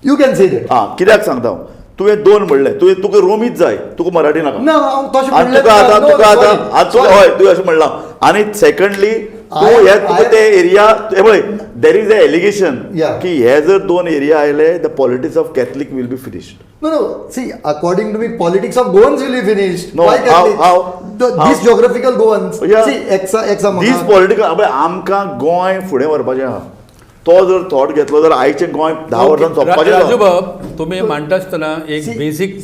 you can say that. कित्याक सांगता हांव तुवें 2 म्हणलें तुका रोमीच जाय, तुका मराठी नाका. No, हांव तशें आनी म्हणलें तुका ना. आतां No, तुका sorry, आतां आतां तुका sorry. हय तुवें अशें म्हणलां. आनी सेकंडली तूं हे तुका ते एरिया पळय there is a allegation Yeah. की हे जर 2 एरिया आयले the politics of Catholic will be finished. No. See, according to me, politics of Goans will be finished. No, Why Catholics? how? These geographical Goans. Yeah. See, exa this political आमकां गोंय फुडें व्हरपाचें आहा. तो जर thought घेतलो जाल्यार आयचें गोंय 10 वर्सांत सोंपपाचें राजू ना. बाब तुम्ही मांडटा आसतना एक basic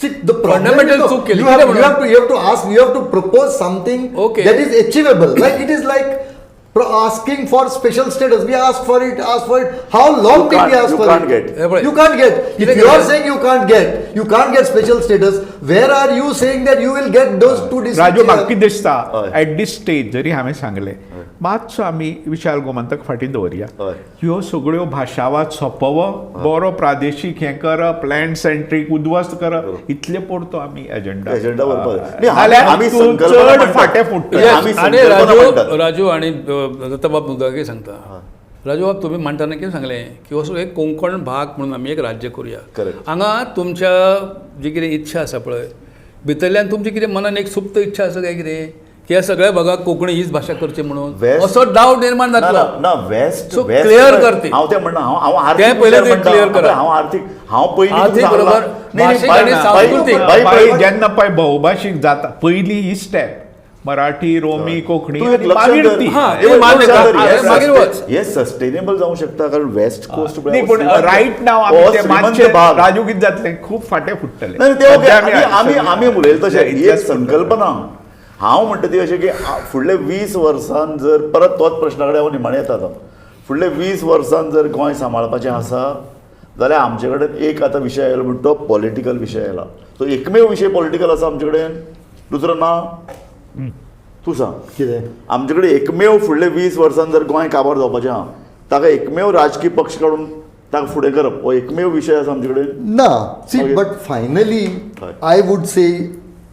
See, the problem Fundamental is, चूक केली. you कितें म्हणून? have to ask, you have to propose something Okay. that is achievable. Like it is like asking for special status. We ask for it. How long You did we can't- ask you for can't it? get. Yeah, but- You can't get. Kidding If you are again. saying you can't get special status, where are you saying that you will get those 2 districts? Raju म्हाका कितें दिसता हय. Eight दीस stage जरी हांवें सांगलें मातसो आमी विशाल गोमंतक फाटीं दवरया. हय. ह्यो सगळ्यो भाशावाद सोंपोवप बरो प्रादेशीक हें करप लँड सेंट्रीक उद्ध्वस्त करप इतले परतो आमी एजेंडा एजेंडा व्हरपाक जाय. नाल्यार आमी तूं संकल्पना चड म्हणटात. फाटें फुट्टा. Yes. Yes, आमी आणि संकल्पना म्हणटात. राजू आणि दत्तबाब मुद्दागे सांगता राजू बाब तुम्ही म्हणटाना कितें सांगलें की असो एक कोंकण भाग म्हणून आमी एक राज्य करूया. Correct. हांगा तुमच्या जी कितें इच्छा आसा पळय भितरल्यान तुमची कितें मनान एक सुप्त इच्छा आसा काय कितें की ह्या सगळ्या भागाक कोंकणी हीच भाशा करची म्हणून West- असो डावट निर्माण जातलो. ना वेस्ट So, clear कर ती. हांव तें म्हणना हांव तें आर्थीक पयलें विचार ते म्हणटा. clear करा. हांव आर्थीक हांव पयलीं आर्थीक तुका सांगलां. बरोबर, नाही, भाशीक बाय- आनी बाय- सांस्कृतीक. बाय- बाय- पळय जेन्ना पळय भौभाशीक जाता पयली ही स्टेप मराठी रोमी कोंकणी तूं एक आनी लक्षात मागीर धर. ती हां, हे हे मान्य लक्षात कर. धर. हां, हे मागीर वच. हे सस्टेनेबल जावंक शकता कारण वेस्ट कोस्ट न्ही पूण रायट नाव आमी ते मातशे राजू कितें जातलें खूब फाटें फुट्टलें. नाही ते ओके. सध्या आमी उलयले तशें ही एक इतलेंच संकल्पना. हांव म्हणटा ती अशें की फुडले 20 वर्सांत जर परत तोच प्रश्ना कडेन हांव निमाणें येता आतां. फुडले 20 वर्सांत जर गोंय सांबाळपाचें आसा जाल्यार आमचे कडेन एक आतां विशय आयलो म्हणटा तो पॉलिटिकल विशय आयला. तो एकमेव विशय पॉलिटिकल आसा आमचे कडेन दुसरो ना. तूं सांग कितें? आमचे कडेन एकमेव फुडले 20 वर्सांत जर गोंय काबार जावपाचें आहा ताका एकमेव राजकीय पक्ष काडून ताका फुडें करप हो एकमेव विशय आसा आमचे कडेन. No. See, Okay. but finally, Right. I would say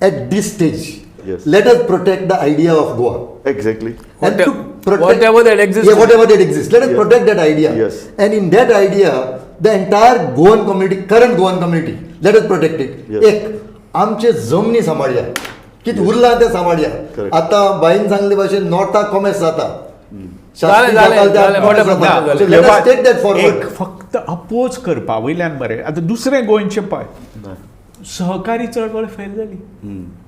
at this stage, Yes. let us protect the idea of Goa. Exactly. And to protect Whatever that exists. Yeah, whatever that exists. Let us Yes. protect that idea. Yes. And in that idea, the entire Goan community, current Goan community, let us protect it. Yes. एक आमचे जमनी सांबाळया. कितें उरलां तें सांबाळया. Correct. आतां बाईन सांगले भाशेन नॉर्थाक कॉमेर्स जाता. जालें, जालें, मोठ्या प्रमाणात So जालें. let us take that forward. एक फक्त अपोज करपा वयल्यान बरें आतां दुसरें गोंयचें पळय सहकारी चळवळ फेल जाली.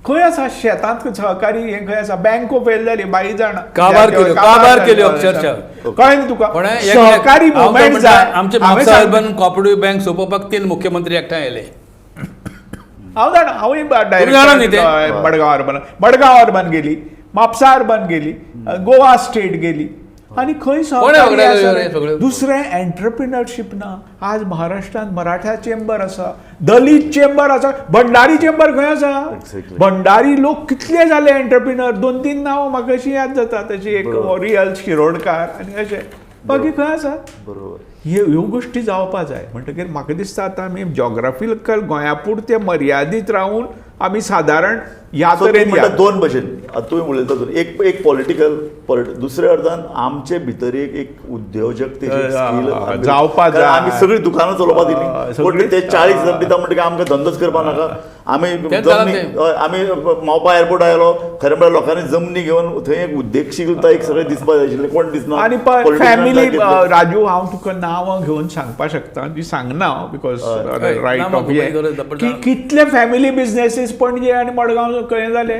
खंय आसा शेतांत सहकारी हें खंय आसा बँको फेल जाली बाई जाण काबार केल्यो अक्षरशः. कळ्ळें न्ही तुका पण सहकारी मुवमेंट जाय आमचे हांवें म्हापसा बँक कॉपरेटिव्ह बँक सोंपोवपाक 3 मुख्यमंत्री एकठांय आयले. हांव जाणा हांवूय जाणा न्ही तें? डायरेक्ट मडगांव अर्बन गेली, म्हापसा अर्बन गेली, गोवा स्टेट गेली आणि खंय कोणे सहकारी वगडायले आसा रे रे? सगळे? दुसरें एंटरप्रिनरशीप ना. आज महाराष्ट्रांत मराठा चेंबर आसा, दलीत चेंबर आसा, भंडारी चेंबर खंय आसा? Exactly. भंडारी लोक कितले जाले एंटरप्रिनर. 2-3 नांवां म्हाका अशी याद जाता, तशी एक रियल शिरोडकार आनी अशें. बाकी खंय आसा? बरोबर. ह्यो गोश्टी जावपा जाय. म्हणटकीर म्हाका दिसता आतां आमी जॉग्राफिकल गोंया पुरते मर्यादीत रावून आमी सादारण ह्या So, तरेन म्हणटा या. दोन भशेन आतां तुवें उलयता तातूंत एक पॉलिटिकल दुसऱ्या अर्थान आमचे भितर एक उद्योजकतेची स्कील जावपा जाय. आमी सगळीं दुकानां चलोवपा दिली सगळीं- पूण ते 40 हजार दिता म्हणटकीर आमकां धंदोच करपा नाका. आमी तेंच जालां जमनी तें. आमी मावपा एअरपोर्ट आयलो खरें म्हळ्यार लोकांनी जमनी घेवन थंय एक उद्देगशीलता एक सगळें दिसपा जाय आशिल्लें. कोण दिसना आनी Politician फॅमिली घेतले. राजू हांव तुका नांवां घेवन सांगपा शकता, जी सांगना बिकॉज हय, रायट नांवां ऑफ घेवपाची गरज ना, पण की सांग. कितले फॅमिली बिझनेसीस पणजे आनी मडगांव खंय जाले.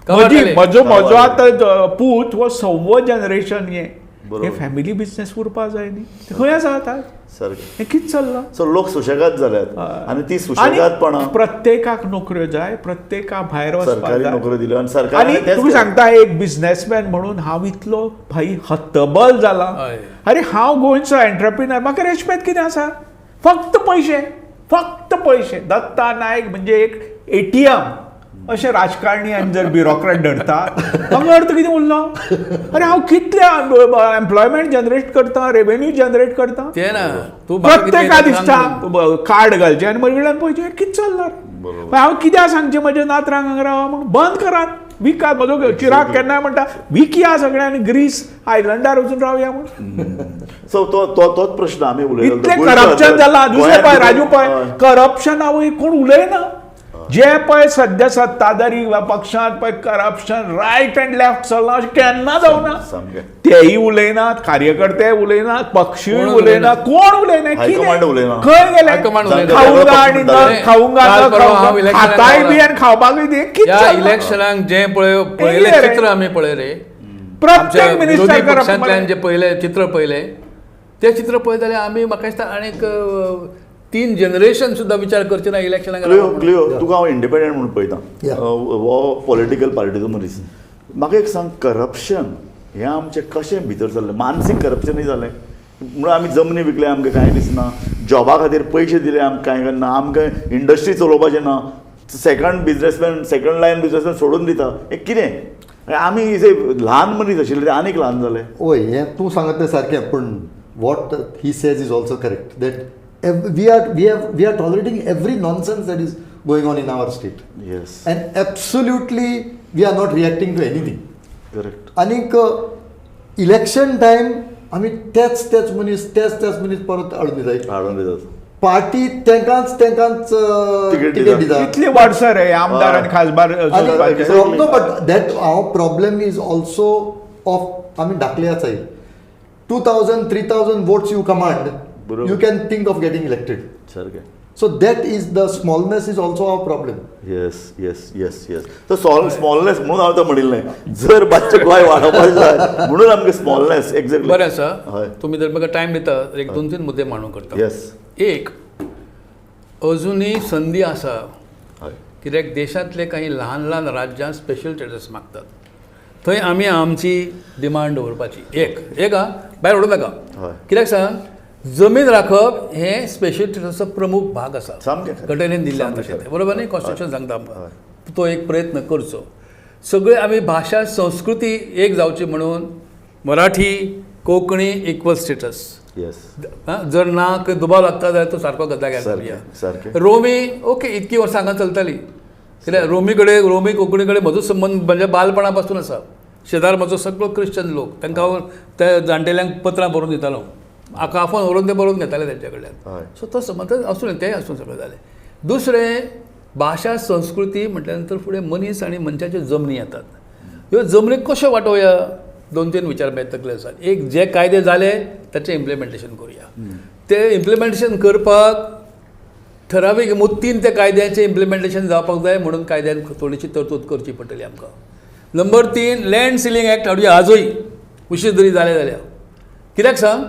कवर जाले. म्हजो आतां पूत हो 6वं जनरेशन हे बरोबर. फॅमिली बिझनेस उरपा जाय न्ही. ते खंय आसा आतां? सारकें. हें कितें चल्लां? सो लोक सुशेगाद जाल्यात आनी ती आनी सुशेगादपणां प्रत्येकाक नोकऱ्यो जाय, प्रत्येकाक भायर वचपाक सरकारी जाय. नोकऱ्यो दिल्यो आनी आनी सरकारान तेंच तुका केलें. सांगता एक बिझनेसमॅन म्हणून हांव इतलो भाई हतबल जाला. हय. अरे हांव गोंयचो एंटरप्रिनर, म्हाका रेस्पेक्ट कितें आसा? फक्त पयशे. दत्ता नायक म्हणजे एक ATM अशें राजकारणी आनी जर ब्युरोक्रेट धरता हांगा अर्थ कितें उरलो? अरे हांव कितले एम्प्लॉयमेंट जनरेट करता, रेवेन्यू जनरेट करता. ते ना तूं म्हाका कितें प्रत्येका सांग दिसता न्हू. कार्ड घालचें आनी म्हजे पयशे कितें चल्ला रे? बरोबर. हांव कित्याक सांगचें म्हज्या नातरांक हांगा रावा म्हणून? बंद करात, विकात. म्हजो चिराग केन्नाय म्हणटा विकया सगळ्यांनी, ग्रीस आयलंडार वचून रावया म्हणून. सो तोच प्रश्न आमी उलयलो. इतलें करप्शन जालां. दुसरें पळय राजू पळय, करप्शन हांव कोण उलयना. जे पळय सद्या सत्ताधारी पक्षांत पळय करप्शन रायट अँड लेफ्ट चल्लां अशें केन्ना जावना. सामकें. तेही उलयनात, कार्यकर्ते उलयनात, पक्षी कोण उलयनात, कोण उलयना. हायकमांड उलयना. खंय गेले? हायकमांड उलयना. खाऊंगा आणि न काल खाऊंगा परवा न हांव खाऊंगा. इलेक्शनाक खाताय बी गेला. आनी खावपाकूय दे. कितें ह्या चल्लां? इलेक्शनाक जे पळयलें येयलें रे. चित्र आमी पळय रे, प्रत्येक आमच्या मिनिस्टर विरोधी करप पक्षांतल्यान जे पळयलें चित्र पळयलें ते चित्र पळयत जाल्यार आमी म्हाका दिसता आनीक 3 जनरेशन सुद्दां विचार करचे ना इलेक्शनाक क्लियो तुका हांव इंडिपेंडंट म्हणून पळयतां Yeah. हो पॉलिटिकल पार्टीचो मनीस. म्हाका एक सांग, करप्शन हें आमचें कशें भितर जाल्लें? मानसीक करप्शनूय जालें म्हणून आमी जमनी विकले, आमकां कांय दिसना. जॉबा खातीर पयशे दिले आमकां कांय करना. आमकां इंडस्ट्री चलोवपाचें ना. सेकंड लायन बिझनेसमॅन सोडून दिता. हें कितें? आमी ल्हान मनीस आशिल्ले ते आनीक ल्हान जाले. वय हें तूं सांगत तें सारकें, पूण what he says is also correct that we are tolerating every nonsense that is going on in our state yes, and absolutely we are not reacting to anything. Correct. आनीक इलेक्शन टायम आमी तेच मनीस परत हाडून दिता. हाडून दितात. Party तेंकांच ticket ticket दिता. कितली वर्सां रे आमदार आनी खासदार चलपाचे. Exactly. बट दॅट हांव प्रॉब्लेम इज ऑल्सो ऑफ आमी धाकले आसाय. 2000-3000 votes you command, बरोबर. you can think of getting elected. सारकें. So that is the smallness is also our problem. Yes. तर स्मॉलनेस म्हणून हांव तो म्हणिल्लें, जर मातशें गोंय वाडोवपाचें जाय म्हणून आमकां स्मॉलनेस एक्झॅक्टली. बरें आसा. हय. तुमी जर म्हाका टायम दिता एक 2-3 मुद्दे मांडूं करता. येस. एक, अजुनूय संदी आसा हय. कित्याक देशांतले काही ल्हान राज्यां स्पेशल स्टेटस मागतात. थंय आमी आमची डिमांड दवरपाची. एक भायर उडोवं नाका. हय. कित्याक सांग, जमीन राखप हें स्पेशल स्टेटसाचो प्रमुख भाग आसा. सामकें खरें. घटनेन दिल्लें सामकें तशें खरें. बरोबर न्ही? कॉन्स्टिट्यूशन सांगता आमकां. तो एक प्रयत्न करचो. सगळे आमी भाशा संस्कृती एक जावची म्हणून Marathi Konkani equal status. Yes. जर ना दुबाव लागता जाल्यार तो सारको जाग्यार करूया. सारकें. रोमी ओके इतकी वर्सां हांगा चलताली. कित्याक रोमी कोंकणी कडेन म्हजो संबंद म्हणजे बालपणा पासून आसा. शेजार म्हजो सगळो क्रिश्चन लोक, तांकां हांव त्या जाणटेल्यांक पत्रां बरोवन दितालो. आकाफोन व्हरून ते बरोवन घेताले तेंच्या कडल्यान. हय. सो तो संबंद आसूं तेंय आसूं सगळें जालें. दुसरें, भाशा संस्कृती म्हटल्या नंतर फुडें मनीस आनी मनशाच्यो जमनी येतात. ह्यो जमनी कश्यो वांटोवया? 2-3 विचार तकले आसात. एक, जे कायदे जाले ताचें इम्प्लिमेंटेशन करुया. ते इम्प्लिमेंटेशन करपाक ठरावीक मुद्दीन त्या कायद्याचें इम्प्लिमेंटेशन जावपाक जाय म्हणून कायद्यान थोडीशी तरतूद करची पडटली आमकां. नंबर 3, लँड सिलींग एक्ट हाडुया आजूय, उशीर जरी जाले जाल्यार. कित्याक सांग,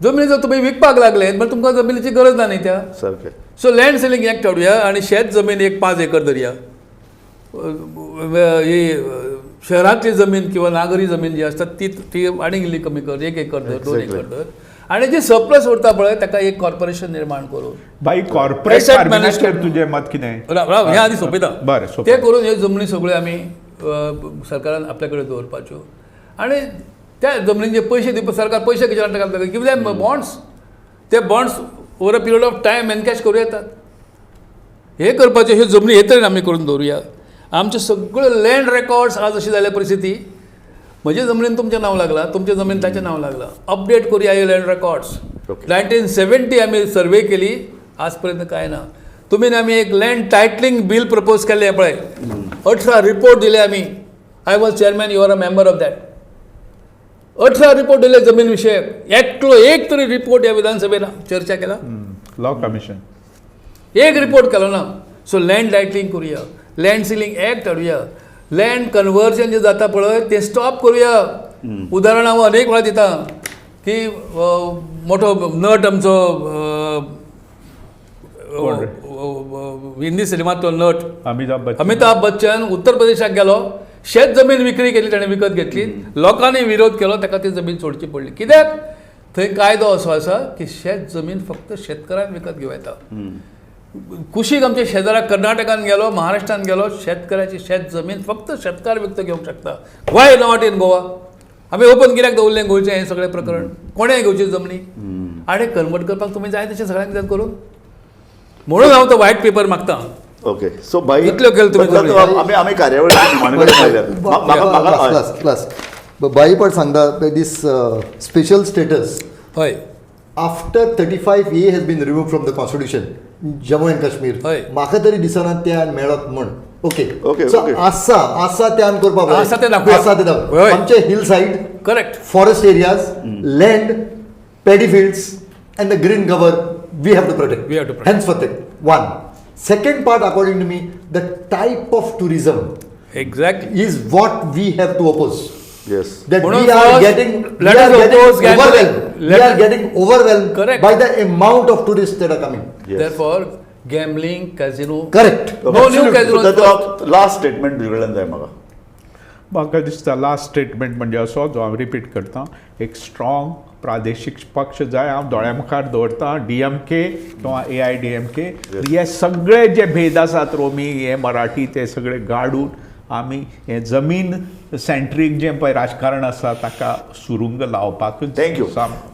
जमनी जर तुमी विकपाक लागले जाल्यार तुमकां जमनीची गरज ना न्ही त्या. सारकें. सो लँड सेलिंग एक्ट हाडुया आनी शेत जमीन एक 5 एकर धरया. ही शहरांतली जमीन किंवा नागरी जमीन जी आसता ती आनीक इल्ली कमी कर, 1 एकर धर, 2 एकर धर. आनी जी सरप्लस उरता पळय ताका एक कॉर्पोरेशन निर्माण करून बाई कॉर्पोरेट Asset फार्मिंगाचेर management. तुजें मत कितें? राव हे आदी सोंपयता. बरें, ते सोंपय. करून ह्यो जमनी सगळ्यो आमी सरकारान आपल्या कडेन दवरपाच्यो आनी त्या जमनींचे पयशे दिवपाक सरकार पयशे खंयच्यान घालता गिव दॅम बॉन्ड्स. ते bonds over a period of time encash करूं येतात. हे करपाचे ह्यो जमनी हे तरेन आमी करून दवरुया. आमचे सगळे लँड रेकॉर्ड्स आज अशी जाल्या परिस्थिती, म्हजे जमनीन तुमचें नांव लागलां, तुमचे जमीन ताचें नांव लागलां. अपडेट करूया हे लँड रेकॉर्ड्स. 1970 आमी सर्वे केली, आज पर्यंत कांय ना. तुमीन आमी एक लँड टायटलिंग बील प्रपोज केल्लें पळय, 18 रिपोर्ट दिले आमी. I was chairman, you are a member of that. 18 report दिले जमीन विशयक. एकलो एक तरी रिपोर्ट ह्या विधानसभेन चर्चा केला? लॉ कमिशन एक रिपोर्ट केलो ना. सो लँड टायटलिंग करूया, लँड सिलींग एक्ट हाडुया, लँड कन्वर्जन जे जाता पळय तें स्टॉप करूया. उदाहरण हांव अनेक वेळा दिता की मोठो नट आमचो हिंदी सिनेमांतलो नट अमिताभ बच्चन उत्तर प्रदेशाक गेलो, शेत जमीन विक्री केली, ताणें विकत घेतली. लोकांनी विरोध केलो, ताका ती जमीन सोडची पडली. कित्याक? थंय कायदो असो आसा की शेत जमीन फक्त शेतकारांक विकत घेवं येता. कुशीक आमच्या शेजाराक कर्नाटकान गेलो, महाराष्ट्रान गेलो, शेतकऱ्याची शेत जमीन फक्त शेतकार विकत घेवंक शकता. Why not in Goa? आमी ओपन कित्याक दवरलें गोंयचें हें सगळें प्रकरण? कोणेय घेवची जमनी आनी कन्वर्ट करपाक तुमी जाय तशें सगळ्यांक मदत करून. म्हणून हांव तो व्हायट पेपर मागता. ओके. सो बाई इतल्यो केल्यो तुमी बट आमी कार्यावळी क्लास बाई पण सांगता दीस स्पेशल स्टेटस हय after 35A has been removed from the constitution, Jammu and Kashmir. हय. म्हाका तरी दिसना त्यान मेळत म्हण. Okay okay, so okay. आसा त्यान करपाक आसा तें दाखोवया. आसा तें दाखोवया. हय. आमचे hill side, correct. forest areas, land, paddy fields, and the green cover we have to protect. We have to protect. Hence protect. One. Second part, according to me, the type of tourism exactly. is what we have to oppose. Yes. That म्हणून we are first, getting, let us oppose gambling. overwhelmed. We Let are us- getting overwhelmed Correct. by the amount of tourists that are coming. Therefore, gambling, casino. Correct. No new casinos. Last statement तुजे कडल्यान जाय म्हाका दिसता last statement म्हणजे असो जो हांव repeat करता, एक स्ट्रॉंग प्रादेशीक पक्ष जाय. हांव दोळ्या मुखार दवरता DMK किंवा AIDMK. हे सगळे जे भेद आसात, रोमी हे मराठी, ते सगळे गाडून आमी हे जमीन सेंट्रीक जें पळय राजकारण आसा ताका सुरूंग लावपाकूच थँक्यू.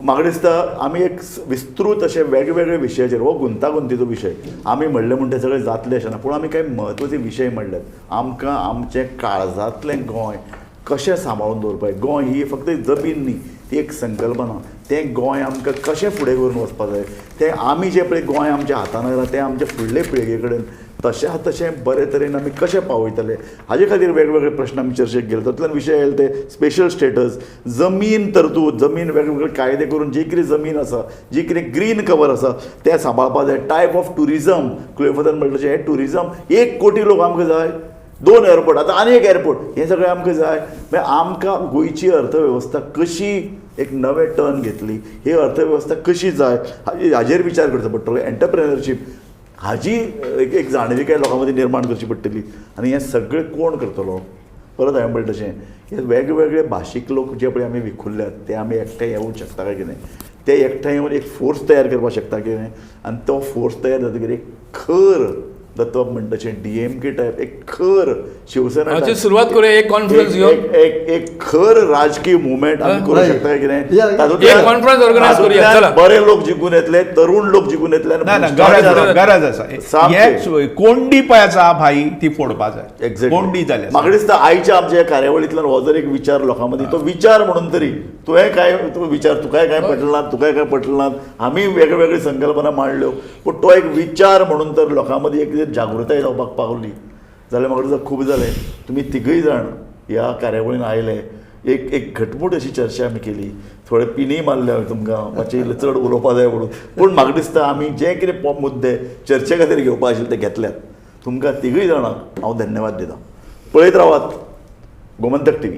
म्हाका दिसता आमी एक विस्तृत अशे वेगवेगळे विशयाचेर, हो गुंतागुंतीचो विशय आमी म्हणले म्हणटा सगळें जातलें अशें ना, पूण आमी कांय म्हत्वाचे विशय म्हणल्यात. आमकां आमचें काळजांतलें गोंय कशें सांबाळून दवरपाक. गोंय ही फक्त जमीन न्ही, ती एक संकल्पना. तें गोंय आमकां कशें फुडें करून वचपाक जाय, तें आमी जें पळय गोंय आमच्या हातान आयलां तें आमचे फुडले पिळगे कडेन तशें बरे तरेन आमी कशें पावयतले हाजे खातीर वेगवेगळे प्रश्न आमी चर्चेक गेले. तातूंतल्यान विशय आयले ते स्पेशल स्टेटस, जमीन तरतूद, जमीन वेगवेगळे कायदे करून जी कितें जमीन आसा, जी कितें ग्रीन कवर आसा तें सांबाळपाक जाय. टायप ऑफ टुरिजम, क्लोफादान म्हणलें तशें हें टुरिजम 1 कोटी लोक आमकां जाय, 2 एअरपोर्ट, आतां आनी एक एअरपोर्ट, हें सगळें आमकां जाय. मागीर आमकां गोंयची अर्थवेवस्था कशी एक नवें टर्न घेतली, ही अर्थवेवस्था कशी जाय हाजेर विचार करचो पडटलो. एंटरप्रेनरशीप हाजी एक जाणविकाय लोकां मदीं निर्माण करची पडटली. आनी हें सगळें कोण करतलो? परत हांवें म्हणलें तशें हे वेगवेगळे भाशीक लोक जे पळय आमी विखुरल्यात ते आमी एकठांय येवंक शकता काय कितें, ते एकठांय येवन एक फोर्स तयार करपाक शकता कितें, आनी तो फोर्स तयार जातकीर एक खर दत्त म्हणटा तशें DMK टायप एक खर शिवसेना हाची सुरवात करूया एक कॉन्फरन्स घेवन. एक खर राजकीय मुवमेंट आमी करूं शकता काय कितें. एक कॉन्फरन्स ऑर्गनायज करूया. चला. बरे लोक जिखून येतले, तरुण लोक जिखून येतले. ना गरज आसा. हेच कोंडी पळय आसा भाई, ती फोडपा जाय. कोंडी जाल्या म्हाका दिसता आयच्या आमच्या कार्यावळींतल्यान हो जर एक विचार लोकां मदीं, तो विचार म्हणून तरी तुवें काय विचार, तुकाय काय पटलनात, तुकाय काय पटलनात, आमी वेगवेगळी संकल्पना मांडल्यो, पूण तो एक विचार म्हणून तर लोकां मदीं एक जागृताय जावपाक पावली जाल्यार म्हाका दिसता खूब जालें. तुमी तिगूय जाण ह्या कार्यावळीन आयले, एक घटमूट अशी चर्चा आमी केली, थोडे पिनीय मारले हांवें तुमकां मातशें इल्लें चड उलोवपाक जाय म्हणून, पूण म्हाका दिसता आमी जे कितें मुद्दे चर्चे खातीर घेवपा आशिल्ले ते घेतल्यात. तुमकां तिगूय जाणांक हांव धन्यवाद दिता. पळयत रावात गोमंतक TV.